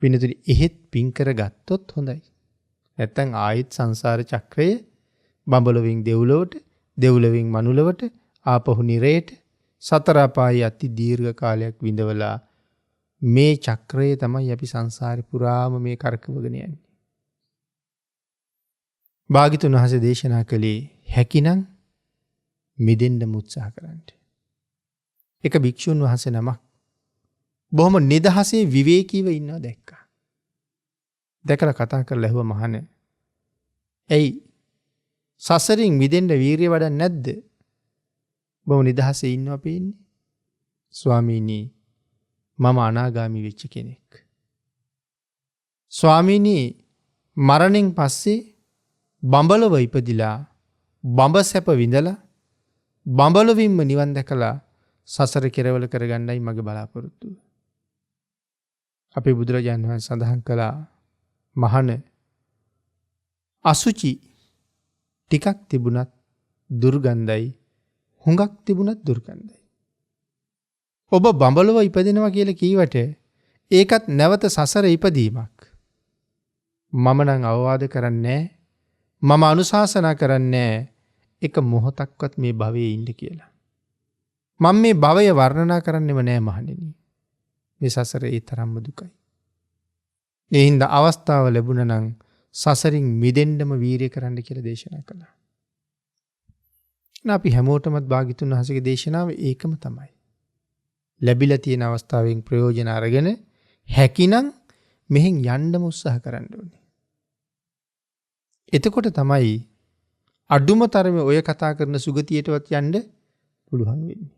පින්නතුනි එහෙත් පින් කරගත්තොත් හොඳයි. නැත්තම් ආයෙත් සංසාර චක්‍රයේ බඹලොවින් දෙව්ලොවට, දෙව්ලොවින් මනුලොවට, ආපහු නිරේට සතර අපායේ අති දීර්ඝ කාලයක් විඳවලා මේ චක්‍රයේ තමයි අපි සංසාරේ පුරාම මේ කරකවගෙන යන්නේ. භාග්‍යතුන් වහන්සේ දේශනා කළේ හැකිනම් මිදෙන්න උත්සාහ කරන්න. එක භික්ෂුන් වහන්සේ නමක් බොහොම නිදහසේ විවේකීව ඉන්නවා දැක්කා. දැකලා කතා කරලා ඇහුවා මහණේ. "ඇයි සසරින් මිදෙන්න වීරිය වඩන්නේ නැද්ද? බොහොම නිදහසේ ඉන්නවා පේන්නේ." "ස්වාමීනි, මම අනාගාමී වෙච්ච කෙනෙක්. ස්වාමීනි, මරණයෙන් පස්සේ බඹලව ඉපදිලා බඹ සැප විඳලා බඹලවින්ම නිවන් දැකලා සසර කෙරවල කරගන්නයි මගේ බලාපොරොත්තුව." අපේ බුදුරජාණන් වහන්සේ සඳහන් කළා, "මහණ, අසුචි ටිකක් තිබුණත් දුර්ගන්ධයි, හුඟක් තිබුණත් දුර්ගන්ධයි. ඔබ බඹලව ඉපදෙනවා කියලා කීවට ඒකත් නැවත සසර ඉපදීමක්. මම නම් අවවාද කරන්නේ, මම අනුශාසනා කරන්නේ එක මොහොතක්වත් මේ භවයේ ඉන්න කියලා. මම මේ භවය වර්ණනා කරන්නෙම නෑ මහණෙනි. මේ සසර ඒ තරම්ම දුකයි. ඒ හින්දා අවස්ථාව ලැබුණා නම් සසරින් මිදෙන්නම වීරිය කරන්න කියලා දේශනා කළා." අපි හැමෝටමත් භාග්‍යතුන් වහන්සේගේ දේශනාව ඒකම තමයි. ලැබිලා තියෙන අවස්ථාවෙන් ප්‍රයෝජන අරගෙන හැකිනම් මෙහෙන් යන්නම උත්සාහ කරන්න ඕනේ. එතකොට තමයි අඩුම තරමේ ඔය කතා කරන සුගතියටවත් යන්න පුළුවන් වෙන්නේ.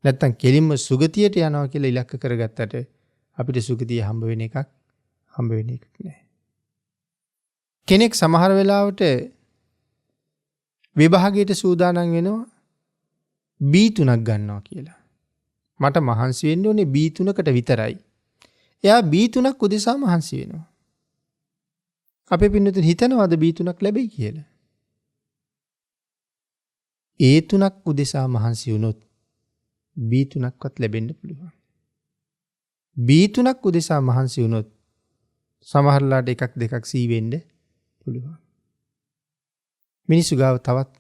නැත්තම් කෙලින්ම සුගතියට යනවා කියලා ඉලක්ක කරගත්තට අපිට සුගතිය හම්බ වෙන එකක් නෑ. කෙනෙක් සමහර වෙලාවට විභාගයට සූදානම් වෙනවා B3ක් ගන්නවා කියලා. මට මහන්සි වෙන්න ඕනේ B3කට විතරයි. එයා B3ක් උදෙසා මහන්සි වෙනවා. අපේ පින්නතුන් හිතනවාද B3ක් ලැබෙයි කියලා? A3ක් උදෙසා මහන්සි වුණොත් B3ක්වත් ලැබෙන්න පුළුවන්. B3ක් උදෙසා මහන්සි වුණොත් සමහරලාට එකක් දෙකක් C වෙන්න පුළුවන්. මිනිස්සු ගාව තවත්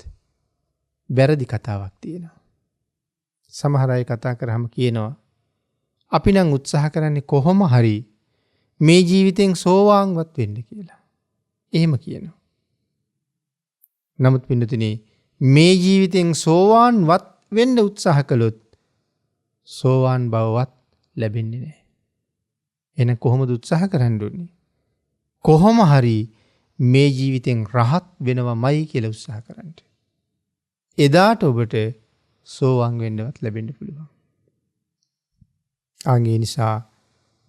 වැරදි කතාවක් තියෙනවා. සමහර අය කතා කරාම කියනවා අපි නම් උත්සාහ කරන්නේ කොහොම හරි මේ ජීවිතෙන් සෝවාන්වත් වෙන්න කියලා. එහෙම කියනවා. නමුත් පින්නතුනි, මේ ජීවිතෙන් සෝවාන්වත් වෙන්න උත්සාහ කළොත් සෝවාන් බවවත් ලැබෙන්නේ නැහැ. එහෙනම් කොහොමද උත්සාහ කරන්න ඕනේ? කොහොම හරි මේ ජීවිතෙන් රහත් වෙනවමයි කියලා උත්සාහ කරන්න. එදාට ඔබට සෝවාන් වෙන්නවත් ලැබෙන්න පුළුවන්. ඒ නිසා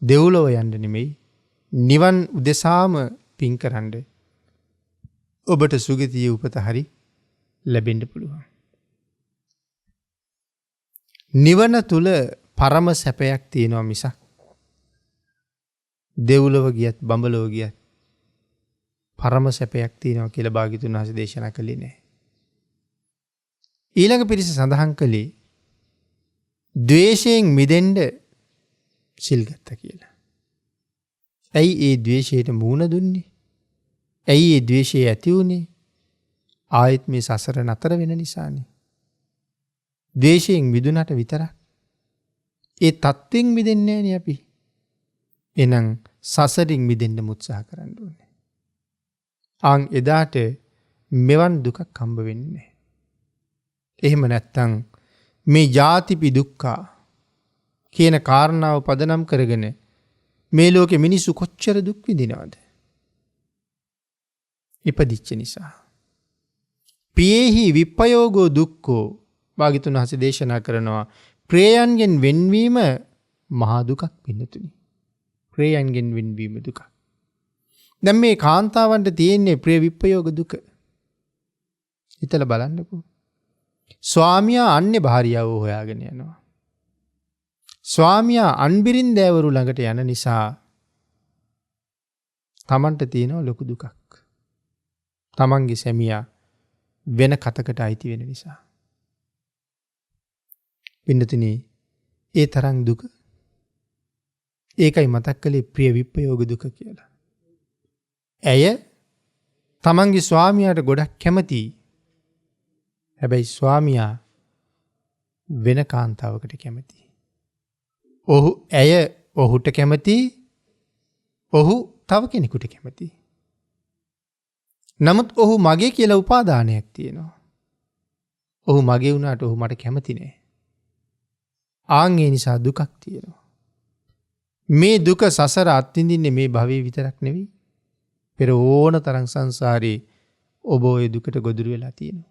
දෙව්ලොව යන්න නෙමෙයි, නිවන් උදෙසාම පින් කරන්න ඔබට සුගතියේ උපත හරි ලැබෙන්න පුළුවන්. නිවන තුල පරම සැපයක් තියෙනවා මිසක් දෙව්ලොව ගියත් බඹලොව ගියත් පරම සැපයක් තියෙනවා කියලා භාග්‍යතුන් වහන්සේ දේශනා කළේ නැහැ. ඊළඟ පිරිස සඳහන් කළේ ද්වේෂයෙන් මිදෙන්න සිල් ගත්තා කියලා. ඇයි ඒ ද්වේෂයට මූණ දුන්නේ? ඇයි ඒ ද්වේෂය ඇති වුනේ? ආයෙත් මේ සසර නතර වෙන නිසානේ. ද්වේෂයෙන් මිදුණට විතරක් ඒ තත්ත්වෙන් මිදෙන්නේ නැහනේ අපි. එහෙනම් සසරින් මිදෙන්න උත්සාහ කරන්න ඕනේ. එදාට මෙවන් දුකක් හම්බ වෙන්නේ නැහැ. එහෙම නැත්තම් මේ ජාතිපි දුක්ඛා කියන කාරණාව පදනම් කරගෙන මේ ලෝකෙ මිනිස්සු කොච්චර දුක් විඳිනවද? ඉපදිච්ච නිසා. පියේහි විප්පයෝගෝ දුක්ඛෝ භාග්‍යතුන් වහන්සේ දේශනා කරනවා ප්‍රේයන්ගෙන් වෙන්වීම මහා දුකක් පින්නතුනි. ප්‍රේයන්ගෙන් වෙන්වීම දුක. දැන් මේ කාන්තාවන්ට තියෙන්නේ ප්‍රේ විප්පයෝග දුක. හිතලා බලන්නකෝ. ස්වාමියා අන්නේ භාර්යාව හොයාගෙන යනවා. ස්වාමියා අන්බිරින්දෑවරු ළඟට යන නිසා තමන්ට තියෙනවා ලොකු දුකක්. තමන්ගේ සැමියා වෙන කතකට අයිති වෙන නිසා. පින්නතුනි, ඒ තරම් දුක. ඒකයි මතක් කළේ ප්‍රිය විප්පයෝග දුක කියලා. ඇය තමන්ගේ ස්වාමියාට ගොඩක් කැමතියි. හැබැයි ස්වාමියා වෙන කාන්තාවකට කැමතියි. ඇය ඔහුට කැමතියි. ඔහු තව කෙනෙකුට කැමතියි. නමුත් ඔහු මගේ කියලා උපාදානයක් තියෙනවා. ඔහු මගේ වුණාට ඔහු මට කැමති නෑ. ආන් ඒ නිසා දුකක් තියෙනවා. මේ දුක සසර අත්විඳින්නේ මේ භවයේ විතරක් නෙවෙයි. පෙර ඕන තරම් සංසාරේ ඔබ ওই දුකට ගොදුරු වෙලා තියෙනවා.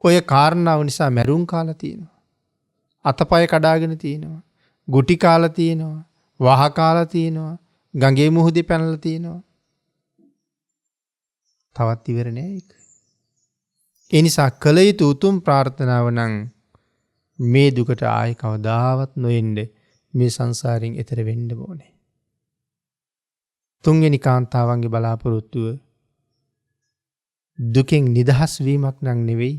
ඔය කාරණාව නිසා මැරුම් කාලා තියෙනවා. අතපය කඩාගෙන තියෙනවා. ගුටි කාලා තියෙනවා. වහ කාලා තියෙනවා. ගඟේ මුහුදේ පැනලා තියෙනවා. තවත් ඉවර නෑ ඒක. ඒ නිසා කළ යුතු උතුම් ප්‍රාර්ථනාව නම් මේ දුකට ආයෙ කවදාවත් නොඑන්න මේ සංසාරයෙන් එතර වෙන්න ඕනේ. තුන්වෙනි කාන්තාවන්ගේ බලාපොරොත්තුව දුකෙන් නිදහස් වීමක් නම් නෙවෙයි,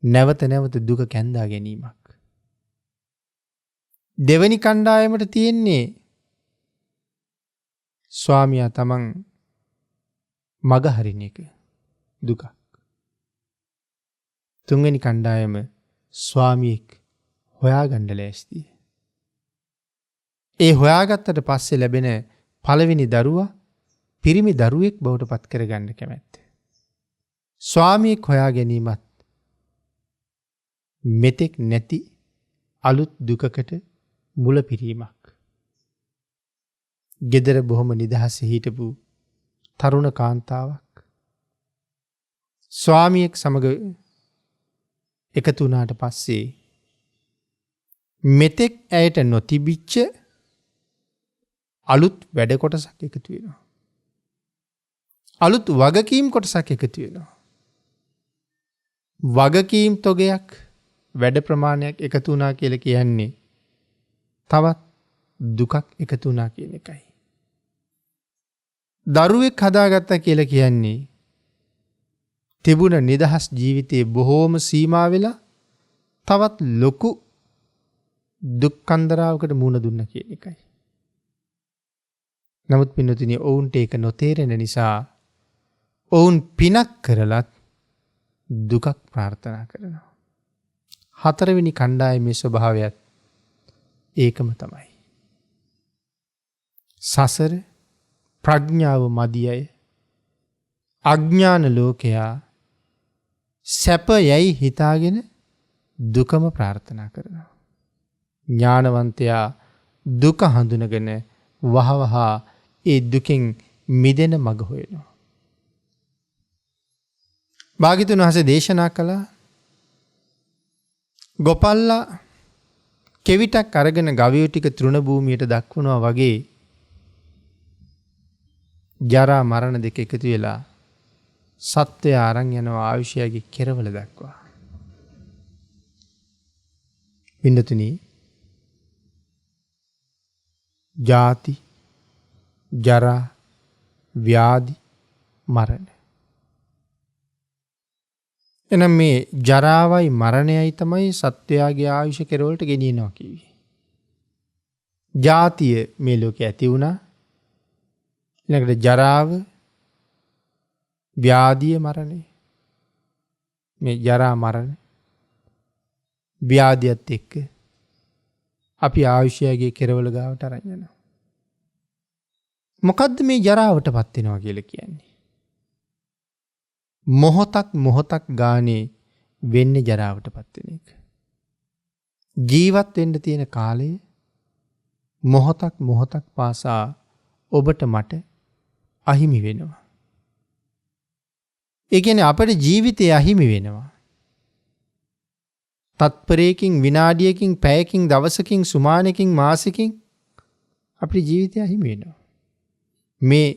නැවත නැවත දුක කැඳා ගැනීමක්. දෙවැනි කණ්ඩායමට තියෙන්නේ ස්වාමියා තමන් මග හරින එක දුකක්. තුන්වෙනි කණ්ඩායම ස්වාමියෙක් හොයාගන්න ලෑස්තියි. ඒ හොයාගත්තට පස්සේ ලැබෙන පළවෙනි දරුවා පිරිමි දරුවෙක් බවට පත් කරගන්න කැමැත්ත. ස්වාමියෙක් හොයා ගැනීමත් මෙතෙක් නැති අලුත් දුකකට මුල පිරීමක්. ගෙදර බොහොම නිදහසේ හිටපු තරුණ කාන්තාවක් ස්වාමියෙක් සමග එකතු වුණාට පස්සේ මෙතෙක් ඇයට නොතිබිච්ච අලුත් වැඩ කොටසක් එකතු වෙනවා. අලුත් වගකීම් කොටසක් එකතු වෙනවා. වගකීම් තොගයක් වැඩ ප්‍රමාණයක් එකතු වුණා කියලා කියන්නේ තවත් දුකක් එකතු වුණා කියන එකයි. දරුවෙක් හදාගත්තා කියලා කියන්නේ තිබුණ නිදහස් ජීවිතයේ බොහෝම සීමා වෙලා තවත් ලොකු දුක් කන්දරාවකට මුහුණ දුන්න කියන එකයි. නමුත් පින්වතුනි ඔවුන්ට ඒක නොතේරෙන නිසා ඔවුන් පිනක් කරලත් දුකක් ප්‍රාර්ථනා කරනවා. හතරවෙනි කණ්ඩායමේ ස්වභාවයත් ඒකම තමයි. සසර ප්‍රඥාව මදි අය අඥාන ලෝකයා සැප යයි හිතාගෙන දුකම ප්‍රාර්ථනා කරනවා. ඥානවන්තයා දුක හඳුනගෙන වහවහා ඒ දුකෙන් මිදෙන මඟ හොයනවා. භාග්‍යවතුන් වහන්සේ දේශනා කළා ගොපල්ලා කෙවිතක් අරගෙන ගවයෝ ටික තෘණ භූමියට දක්වනවා වගේ ජරා මරණ දෙක එකතු වෙලා සත්වයා අරන් යනවා ආයුෂයගේ කෙරවල දක්වා. පින්වතුනි ජාති ජරා ව්‍යාධි මරණ. එනම් මේ ජරාවයි මරණයයි තමයි සත්වයාගේ ආයුෂ කෙරවලට ගෙනියනවා කිව්වේ. ජාතිය මේ ලෝකේ ඇති වුණා. ඊළඟට ජරාව ව්‍යාධිය මරණය. මේ ජරා මරණ ව්‍යාධියත් එක්ක අපි ආයුෂයගේ කෙරවල ගාවට අරන් යනවා. මොකද්ද මේ ජරාවට පත් වෙනවා කියලා කියන්නේ? මොහොතක් ගානේ වෙන්නේ ජරාවට පත් වෙන එක. ජීවත් වෙන්න තියෙන කාලය මොහොතක් පාසා ඔබට මට අහිමි වෙනවා. ඒ කියන්නේ අපේ ජීවිතය අහිමි වෙනවා. තත්පරයකින් විනාඩියකින් පැයකින් දවසකින් සුමානකින් මාසෙකින් අපේ ජීවිතය අහිමි වෙනවා. මේ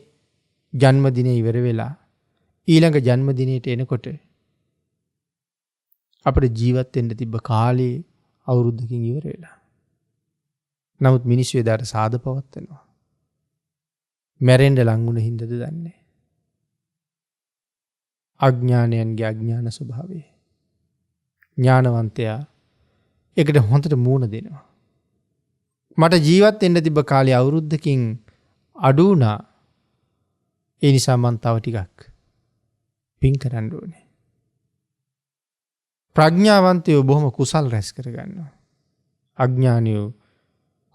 ජන්මදිනය ඉවර වෙලා ඊළඟ ජන්මදිනයට එනකොට අපිට ජීවත් වෙන්න තිබ්බ කාලේ අවුරුද්දකින් ඉවර වෙලා. නමුත් මිනිස්සු එදාට සාද පවත්වනවා. මැරෙන්න ලඟුණ හින්දාද දන්නේ. අඥානයන්ගේ අඥාන ස්වභාවය. ඥානවන්තයා ඒකට හොඳට මූණ දෙනවා. මට ජීවත් වෙන්න තිබ්බ කාලේ අවුරුද්දකින් අඩු වුණා. ඒ නිසා මං තව ටිකක් පින් කරන්න ඕනේ. ප්‍රඥාවන්තයෝ බොහොම කුසල් රැස් කරගන්නවා. අඥානියෝ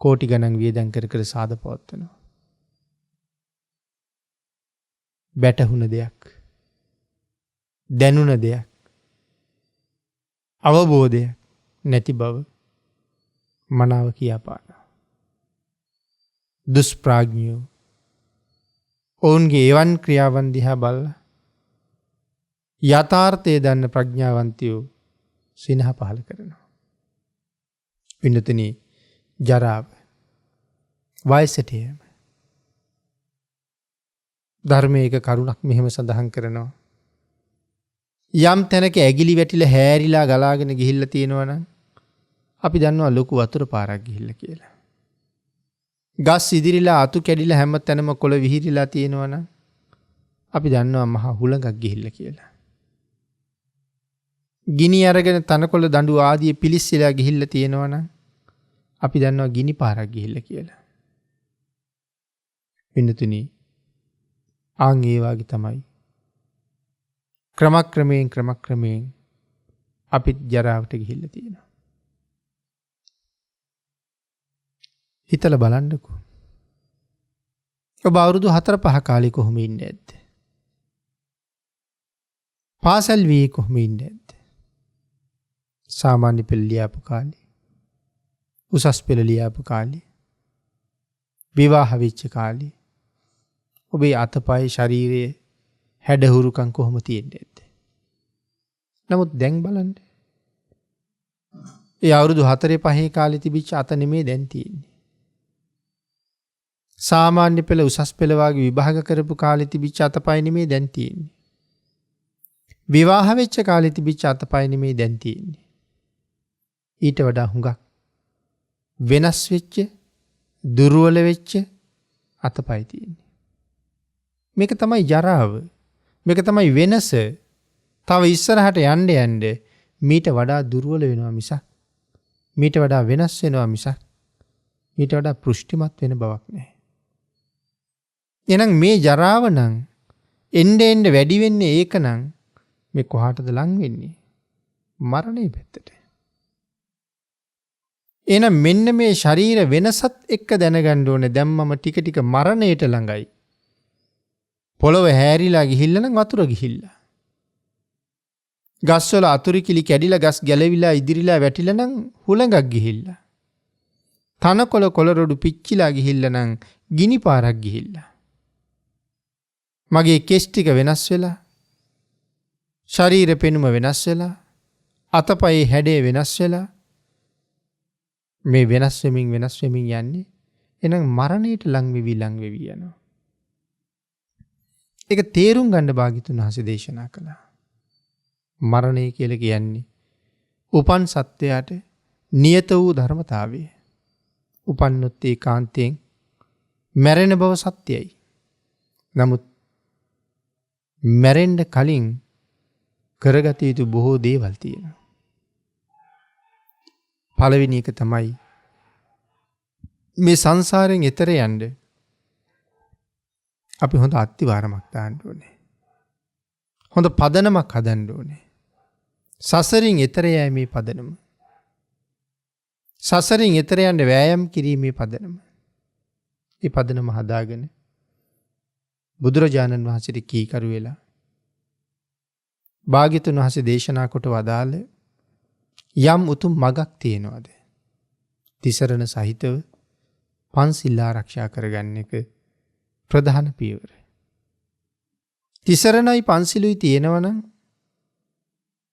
කෝටි ගණන් වියදම් කර සාද පවත්වනවා. බැටහුණ දෙයක්, දැනුණ දෙයක්, අවබෝධයක් නැති බව මනාව කියාපානවා. දුෂ්ප්‍රාඥයෝ ඔවුන්ගේ එවන් ක්‍රියාවන් දිහා බලලා යථාර්ථය දන්න ප්‍රඥාවන්තයෝ සිනහ පහළ කරනවා. පින්නතුනි, ජරාව, වයසට යෑම, ධර්මයක කරුණක් මෙහෙම සඳහන් කරනවා. යම් තැනක ඇගිලි වැටිලා හැරිලා ගලාගෙන ගිහිල්ලා තියෙනවා නම් අපි දන්නවා ලොකු වතුර පාරක් ගිහිල්ලා කියලා. ගස් ඉදිරිලා අතු කැඩිලා හැම තැනම කොළ විහිරිලා තියෙනවා නම් අපි දන්නවා මහා හුළඟක් ගිහිල්ලා කියලා. ගිනි අරගෙන තනකොළ දඬු ආදී පිලිස්සලා ගිහිල්ලා තියෙනවා නම් අපි දන්නවා ගිනි පාරක් ගිහිල්ලා කියලා. පින්නතුනි, ආන් ඒ වාගේ තමයි ක්‍රමක්‍රමයෙන් අපිත් ජරාවට ගිහිල්ලා තියෙනවා. හිතලා බලන්නකෝ. ඔබ අවුරුදු 4-5 කාලේ කොහොම ඉන්නේ නැද්ද? පාසල් වී කොහොම ඉන්නේ නැද්ද? සාමාන්‍ය පෙළ ලියාපු කාලේ, උසස් පෙළ ලියාපු කාලේ, විවාහ වෙච්ච කාලේ ඔබේ අතපය ශරීරයේ හැඩහුරුකම් කොහොම තියෙන්නේ? නමුත් දැන් බලන්න. ඒ අවුරුදු 4-5 කාලේ තිබිච්ච අත නෙමේ දැන් තියෙන්නේ. සාමාන්‍ය පෙළ උසස් පෙළ වගේ විභාග කරපු කාලේ තිබිච්ච අතපය නෙමේ දැන් තියෙන්නේ. විවාහ වෙච්ච කාලේ තිබිච්ච අතපය නෙමේ දැන් තියෙන්නේ. ඊට වඩා හුඟක් වෙනස් වෙච්ච, දුර්වල වෙච්ච අතපය තියෙන්නේ. මේක තමයි ජරාව. මේක තමයි වෙනස. තව ඉස්සරහට යන්න මීට වඩා දුර්වල වෙනවා මිසක්, මීට වඩා වෙනස් වෙනවා මිසක්, මීට වඩා පුෂ්ටිමත් වෙන බවක් නැහැ. එහෙනම් මේ ජරාව නම් එන්න වැඩි වෙන්නේ ඒක නම් මේ කොහාටද ලං වෙන්නේ? මරණය පැත්තට. එහෙනම් මෙන්න මේ ශරීර වෙනසත් එක්ක දැනගන්න ඕනේ දැන් මම ටික ටික මරණයට ළඟයි. පොළොව හැරිලා ගිහිල්ලා නම් වතුර ගිහිල්ලා. ගස්වල අතුරුකිලි කැඩිලා ගස් ගැලවිලා ඉදිරිලා වැටිලා නම් හුළඟක් ගිහිල්ලා. තනකොළ කොළරොඩු පිච්චිලා ගිහිල්ලා නම් ගිනි පාරක් ගිහිල්ලා. මගේ කෙස් ටික වෙනස් වෙලා, ශරීර පෙනුම වෙනස් වෙලා, අතපයේ හැඩය වෙනස් වෙලා, මේ වෙනස් වෙමින් යන්නේ. එහෙනම් මරණයට ලං වෙවි යනවා. ඒක තේරුම් ගන්න භාග්‍යතුන් වහන්සේ දේශනා කළා. මරණය කියලා කියන්නේ උපන් සත්වයාට නියත වූ ධර්මතාවය. උපන්නොත් ඒකාන්තයෙන් මැරෙන බව සත්‍යයි. නමුත් මැරෙන්න කලින් කරගත යුතු බොහෝ දේවල් තියෙනවා. පළවෙනි එක තමයි මේ සංසාරයෙන් එතර යන්න අපි හොඳ අත්තිවාරමක් දාන්න ඕනේ. හොඳ පදනමක් හදන්න ඕනේ. සසරින් එතර යෑමේ පදනම. සසරින් එතර යන්න වෑයම් කිරීමේ පදනම. ඒ පදනම හදාගෙන බුදුරජාණන් වහන්සේට කීකරු වෙලා භාග්‍යතුන් වහන්සේ දේශනා කොට වදාළ යම් උතුම් මගක් තියෙනවද? තිසරණ සහිතව පන්සිල් ආරක්ෂා කරගන්න එක ප්‍රධාන පියවර. තිසරණයි පන්සිලුයි තියෙනවනම්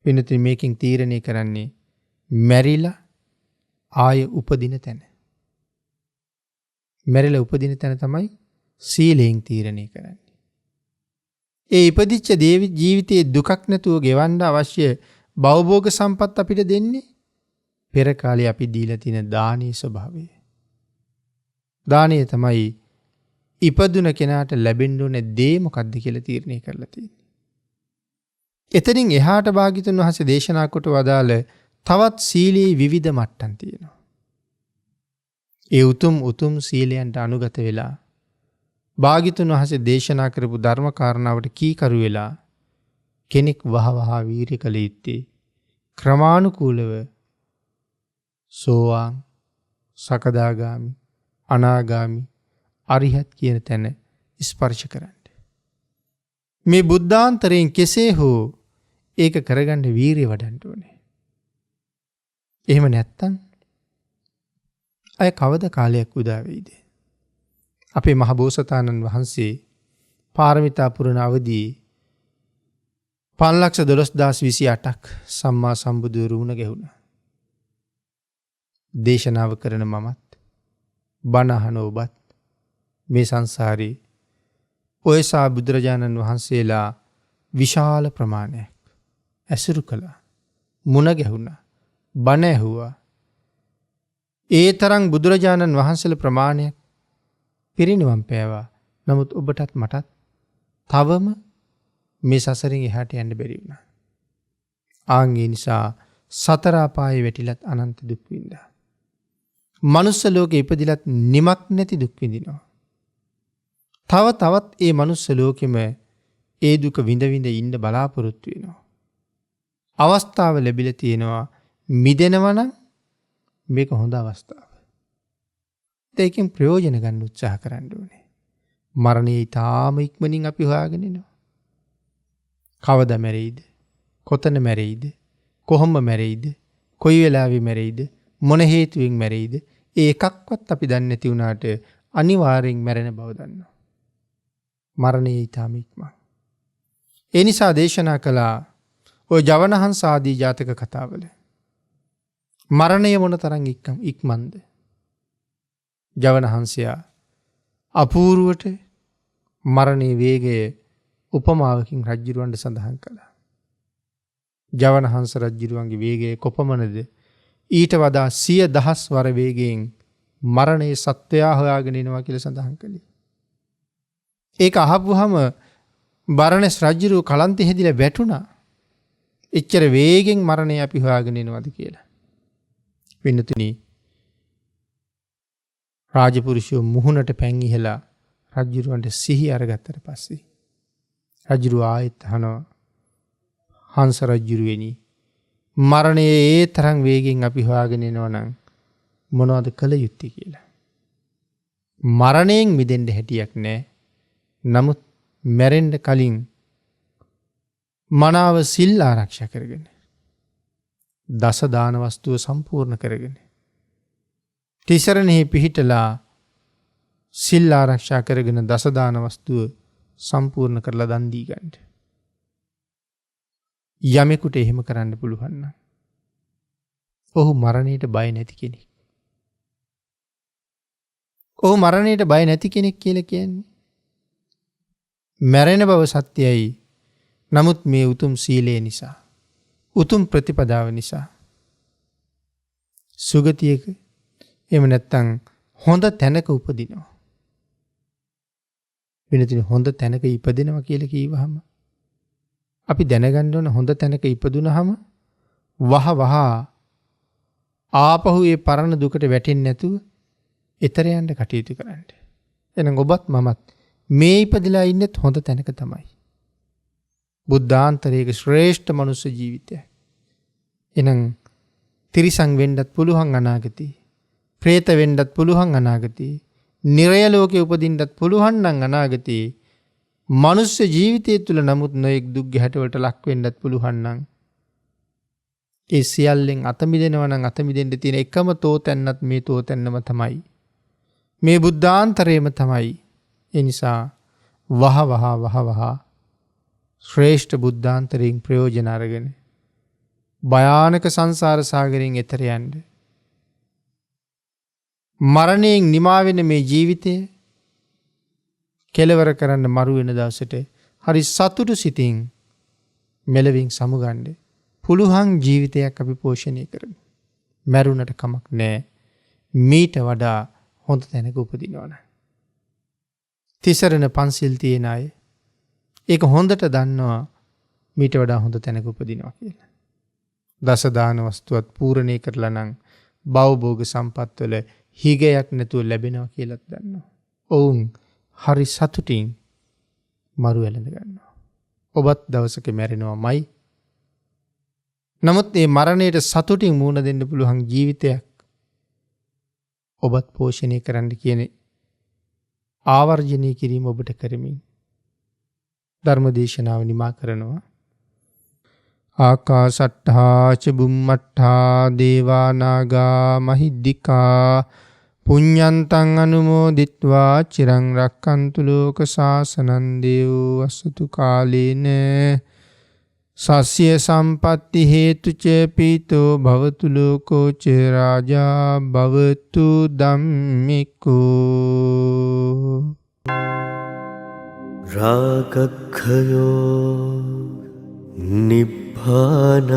වෙනතින් මේකෙන් තීරණය කරන්නේ මැරිලා ආය උපදින තැන. මැරිලා උපදින තැන තමයි සීලයෙන් තීරණය කරන්නේ. ඒ ඉපදිච්ච ජීවිතයේ දුකක් නැතුව ගෙවන්න අවශ්‍ය භවභෝග සම්පත් අපිට දෙන්නේ පෙර කාලේ අපි දීලා තියෙන දානීය ස්වභාවය. දානය තමයි ඉපදුන කෙනාට ලැබෙන්න ඕනේ දේ මොකක්ද කියලා තීරණය කරලා තියෙන්නේ. එතනින් එහාට භාග්‍යතුන් වහන්සේ දේශනා කොට වදාළ තවත් සීලේ විවිධ මට්ටම් තියෙනවා. ඒ උතුම් සීලයන්ට අනුගත වෙලා භාග්‍යතුන් වහන්සේ දේශනා කරපු ධර්ම කාරණාවට කීකරු වෙලා කෙනෙක් වහවහ වීරිය කළ යුත්තේ ක්‍රමානුකූලව සෝවාන්, සකදාගාමි, අනාගාමි, අරිහත් කියන තැන ස්පර්ශ කරන්න. මේ බුද්ධාන්තරයෙන් කෙසේ හෝ ඒක කරගන්න වීරිය වඩන්න ඕනේ. එහෙම නැත්තම් අය කවද කාලයක් උදා වෙයිද? අපේ මහ බෝසතාණන් වහන්සේ පාරමිතා පුරන අවදී 5,12,028ක් සම්මා සම්බුදුවරු වුණ ගැහුණා. දේශනාව කරන මමත් බණ අහන ඔබත් මේ සංසාරේ ඔයසා බුදුරජාණන් වහන්සේලා විශාල ප්‍රමාණයක් ඇසුරු කළා. මුණ ගැහුණා. බණ ඇහුවා. ඒ තරම් බුදුරජාණන් වහන්සේලා ප්‍රමාණයක් පිරිනිවන් පෑවා. නමුත් ඔබටත් මටත් තවම මේ සසරින් එහාට යන්න බැරි වුණා. ආන්ගේ නිසා සතර අපායේ වැටිලත් අනන්ත දුක් විඳා. මනුස්ස ලෝකේ ඉපදිලත් නිමක් නැති දුක් විඳිනවා. තවත් ඒ මනුස්ස ලෝකෙම ඒ දුක විඳ විඳ ඉන්න බලාපොරොත්තු වෙනවා. අවස්ථාව ලැබිලා තියෙනවා මිදෙනවා නම් මේක හොඳ අවස්ථාවක්. ඒකෙන් ප්‍රයෝජන ගන්න උත්සාහ කරන්න ඕනේ. මරණය ඊටාම ඉක්මනින් අපි හොයාගෙන ඉනවා. කවදා මැරෙයිද? කොතන මැරෙයිද? කොහොම මැරෙයිද? කොයි වෙලාවෙ මැරෙයිද? මොන හේතුවෙන් මැරෙයිද? ඒ එකක්වත් අපි දන්නේ නැති වුණාට අනිවාර්යෙන් මැරෙන බව දන්නවා. මරණය ඊටාම ඉක්මන්. ඒ නිසා දේශනා කළා ඔය ජවනහංස ආදී ජාතක කතාවල මරණය මොන තරම් ඉක්මන්ද? ජවනහංසයා අපූර්වට මරණයේ වේගය උපමාවකින් රජ්ජුරුවන්ට සඳහන් කළා. ජවනහංස රජ්ජුරුවන්ගේ වේගය කොපමණද? ඊට වඩා 100,000 වර වේගයෙන් මරණයේ සත්වයා හොයාගෙන එනවා කියලා සඳහන් කළේ. ඒක අහපුවාම බරණස් රජ්ජුරුව කලන්තේ හැදිලා වැටුණා. එච්චර වේගෙන් මරණය අපි හොයාගෙන එනවද කියලා. වෙනතුනි රාජපුරුෂයෝ මුහුණට පැන් ඉහලා රජ්ජුරුවන්ට සිහි අරගත්තට පස්සේ රජ්ජුරුව ආයෙත් අහනවා හංස රජ්ජුරුවනි මරණයේ ඒ තරම් වේගෙන් අපි හොයාගෙන එනවා නම් මොනවද කළ යුත්තේ කියලා. මරණයෙන් මිදෙන්න හැටියක් නැහැ. නමුත් මැරෙන්න කලින් මනාව සිල් ආරක්ෂා කරගෙන දස දාන වස්තුව සම්පූර්ණ කරගෙන තිසරණෙහි පිහිටලා සිල් ආරක්ෂා කරගෙන දස දාන වස්තුව සම්පූර්ණ කරලා දන් දී ගන්න. යමෙකුට එහෙම කරන්න පුළුවන් නම් ඔහු මරණයට බය නැති කෙනෙක්. ඔහු මරණයට බය නැති කෙනෙක් කියලා කියන්නේ මැරෙන බව සත්‍යයි. නමුත් මේ උතුම් සීලය නිසා, උතුම් ප්‍රතිපදාව නිසා සුගතියක එහෙම නැත්නම් හොඳ තැනක උපදිනවා. වෙනතින හොඳ තැනක ඉපදිනවා කියලා කියවහම අපි දැනගන්න ඕන හොඳ තැනක ඉපදුනහම වහ ආපහු ඒ පරණ දුකට වැටෙන්නේ නැතුව ඊතර යන්න කටයුතු කරන්න. එහෙනම් ඔබත් මමත් මේ ඉපදලා ඉන්නෙත් හොඳ තැනක තමයි. බුද්ධාන්තරයක ශ්‍රේෂ්ඨ මනුස්ස ජීවිතය. එහෙනම් තිරිසන් වෙන්නත් පුළුවන් අනාගතේ. പ്രേත වෙන්නත් පුළුවන් අනාගතේ. නිරය ලෝකේ උපදින්නත් පුළුවන් නම් අනාගතේ. මනුස්ස ජීවිතය තුළ නමුත් නොයෙක් දුක් ගැටවලට ලක් වෙන්නත් පුළුවන් නම් ඒ සියල්ලෙන් අත මිදෙනවා නම් අත මිදෙන්න තියෙන එකම තෝතැන්නත් මේ තෝතැන්නම තමයි. මේ බුද්ධාන්තරයේම තමයි. ඒ නිසා වහ ශ්‍රේෂ්ඨ බුද්ධාන්තරයෙන් ප්‍රයෝජන අරගෙන භයානක සංසාර සාගරයෙන් එතර යන්න. මරණයෙන් නිමා වෙන මේ ජීවිතය කෙලවර කරන්න මරු වෙන දවසට හරි සතුටු සිතින් මෙලවින් සමුගන්න පුළුවන් ජීවිතයක් අපි පෝෂණය කරමු. මැරුණට කමක් නැහැ. මීට වඩා හොඳ තැනක උපදිනවා නම්. තිසරණ පන්සිල් තියෙන අය ඒක හොඳට දන්නවා මීට වඩා හොඳ තැනක උපදිනවා කියලා. දස දාන වස්තුවත් පූර්ණේ කරලා නම් භවභෝග සම්පත් වල හිගයක් නැතුව ලැබෙනවා කියලාත් දන්නවා. ඔවුන් හරි සතුටින් මරු වැළඳ ගන්නවා. ඔබත් දවසක මැරෙනවාමයි. නමුත් මේ මරණයට සතුටින් මුහුණ දෙන්න පුළුවන් ජීවිතයක් ඔබත් පෝෂණය කරන්න කියන ආවර්ජනය කිරීම ඔබට කරමින් ධර්ම දේශනාව නිමා කරනවා. ආකාසට්ඨා ච බුම්මට්ඨා දේවා නාග මහිද්దికා පුඤ්ඤන්තං අනුමෝදිත්වා චිරං රක්칸තු ලෝක ශාසනං දේවෝ වස්සතු කාලේන සස්ය සම්පatti හේතුච පීතෝ භවතු ලෝකෝ ච රාජා භවතු ධම්මිකෝ රාගක්ඛයෝ නිබ්බානං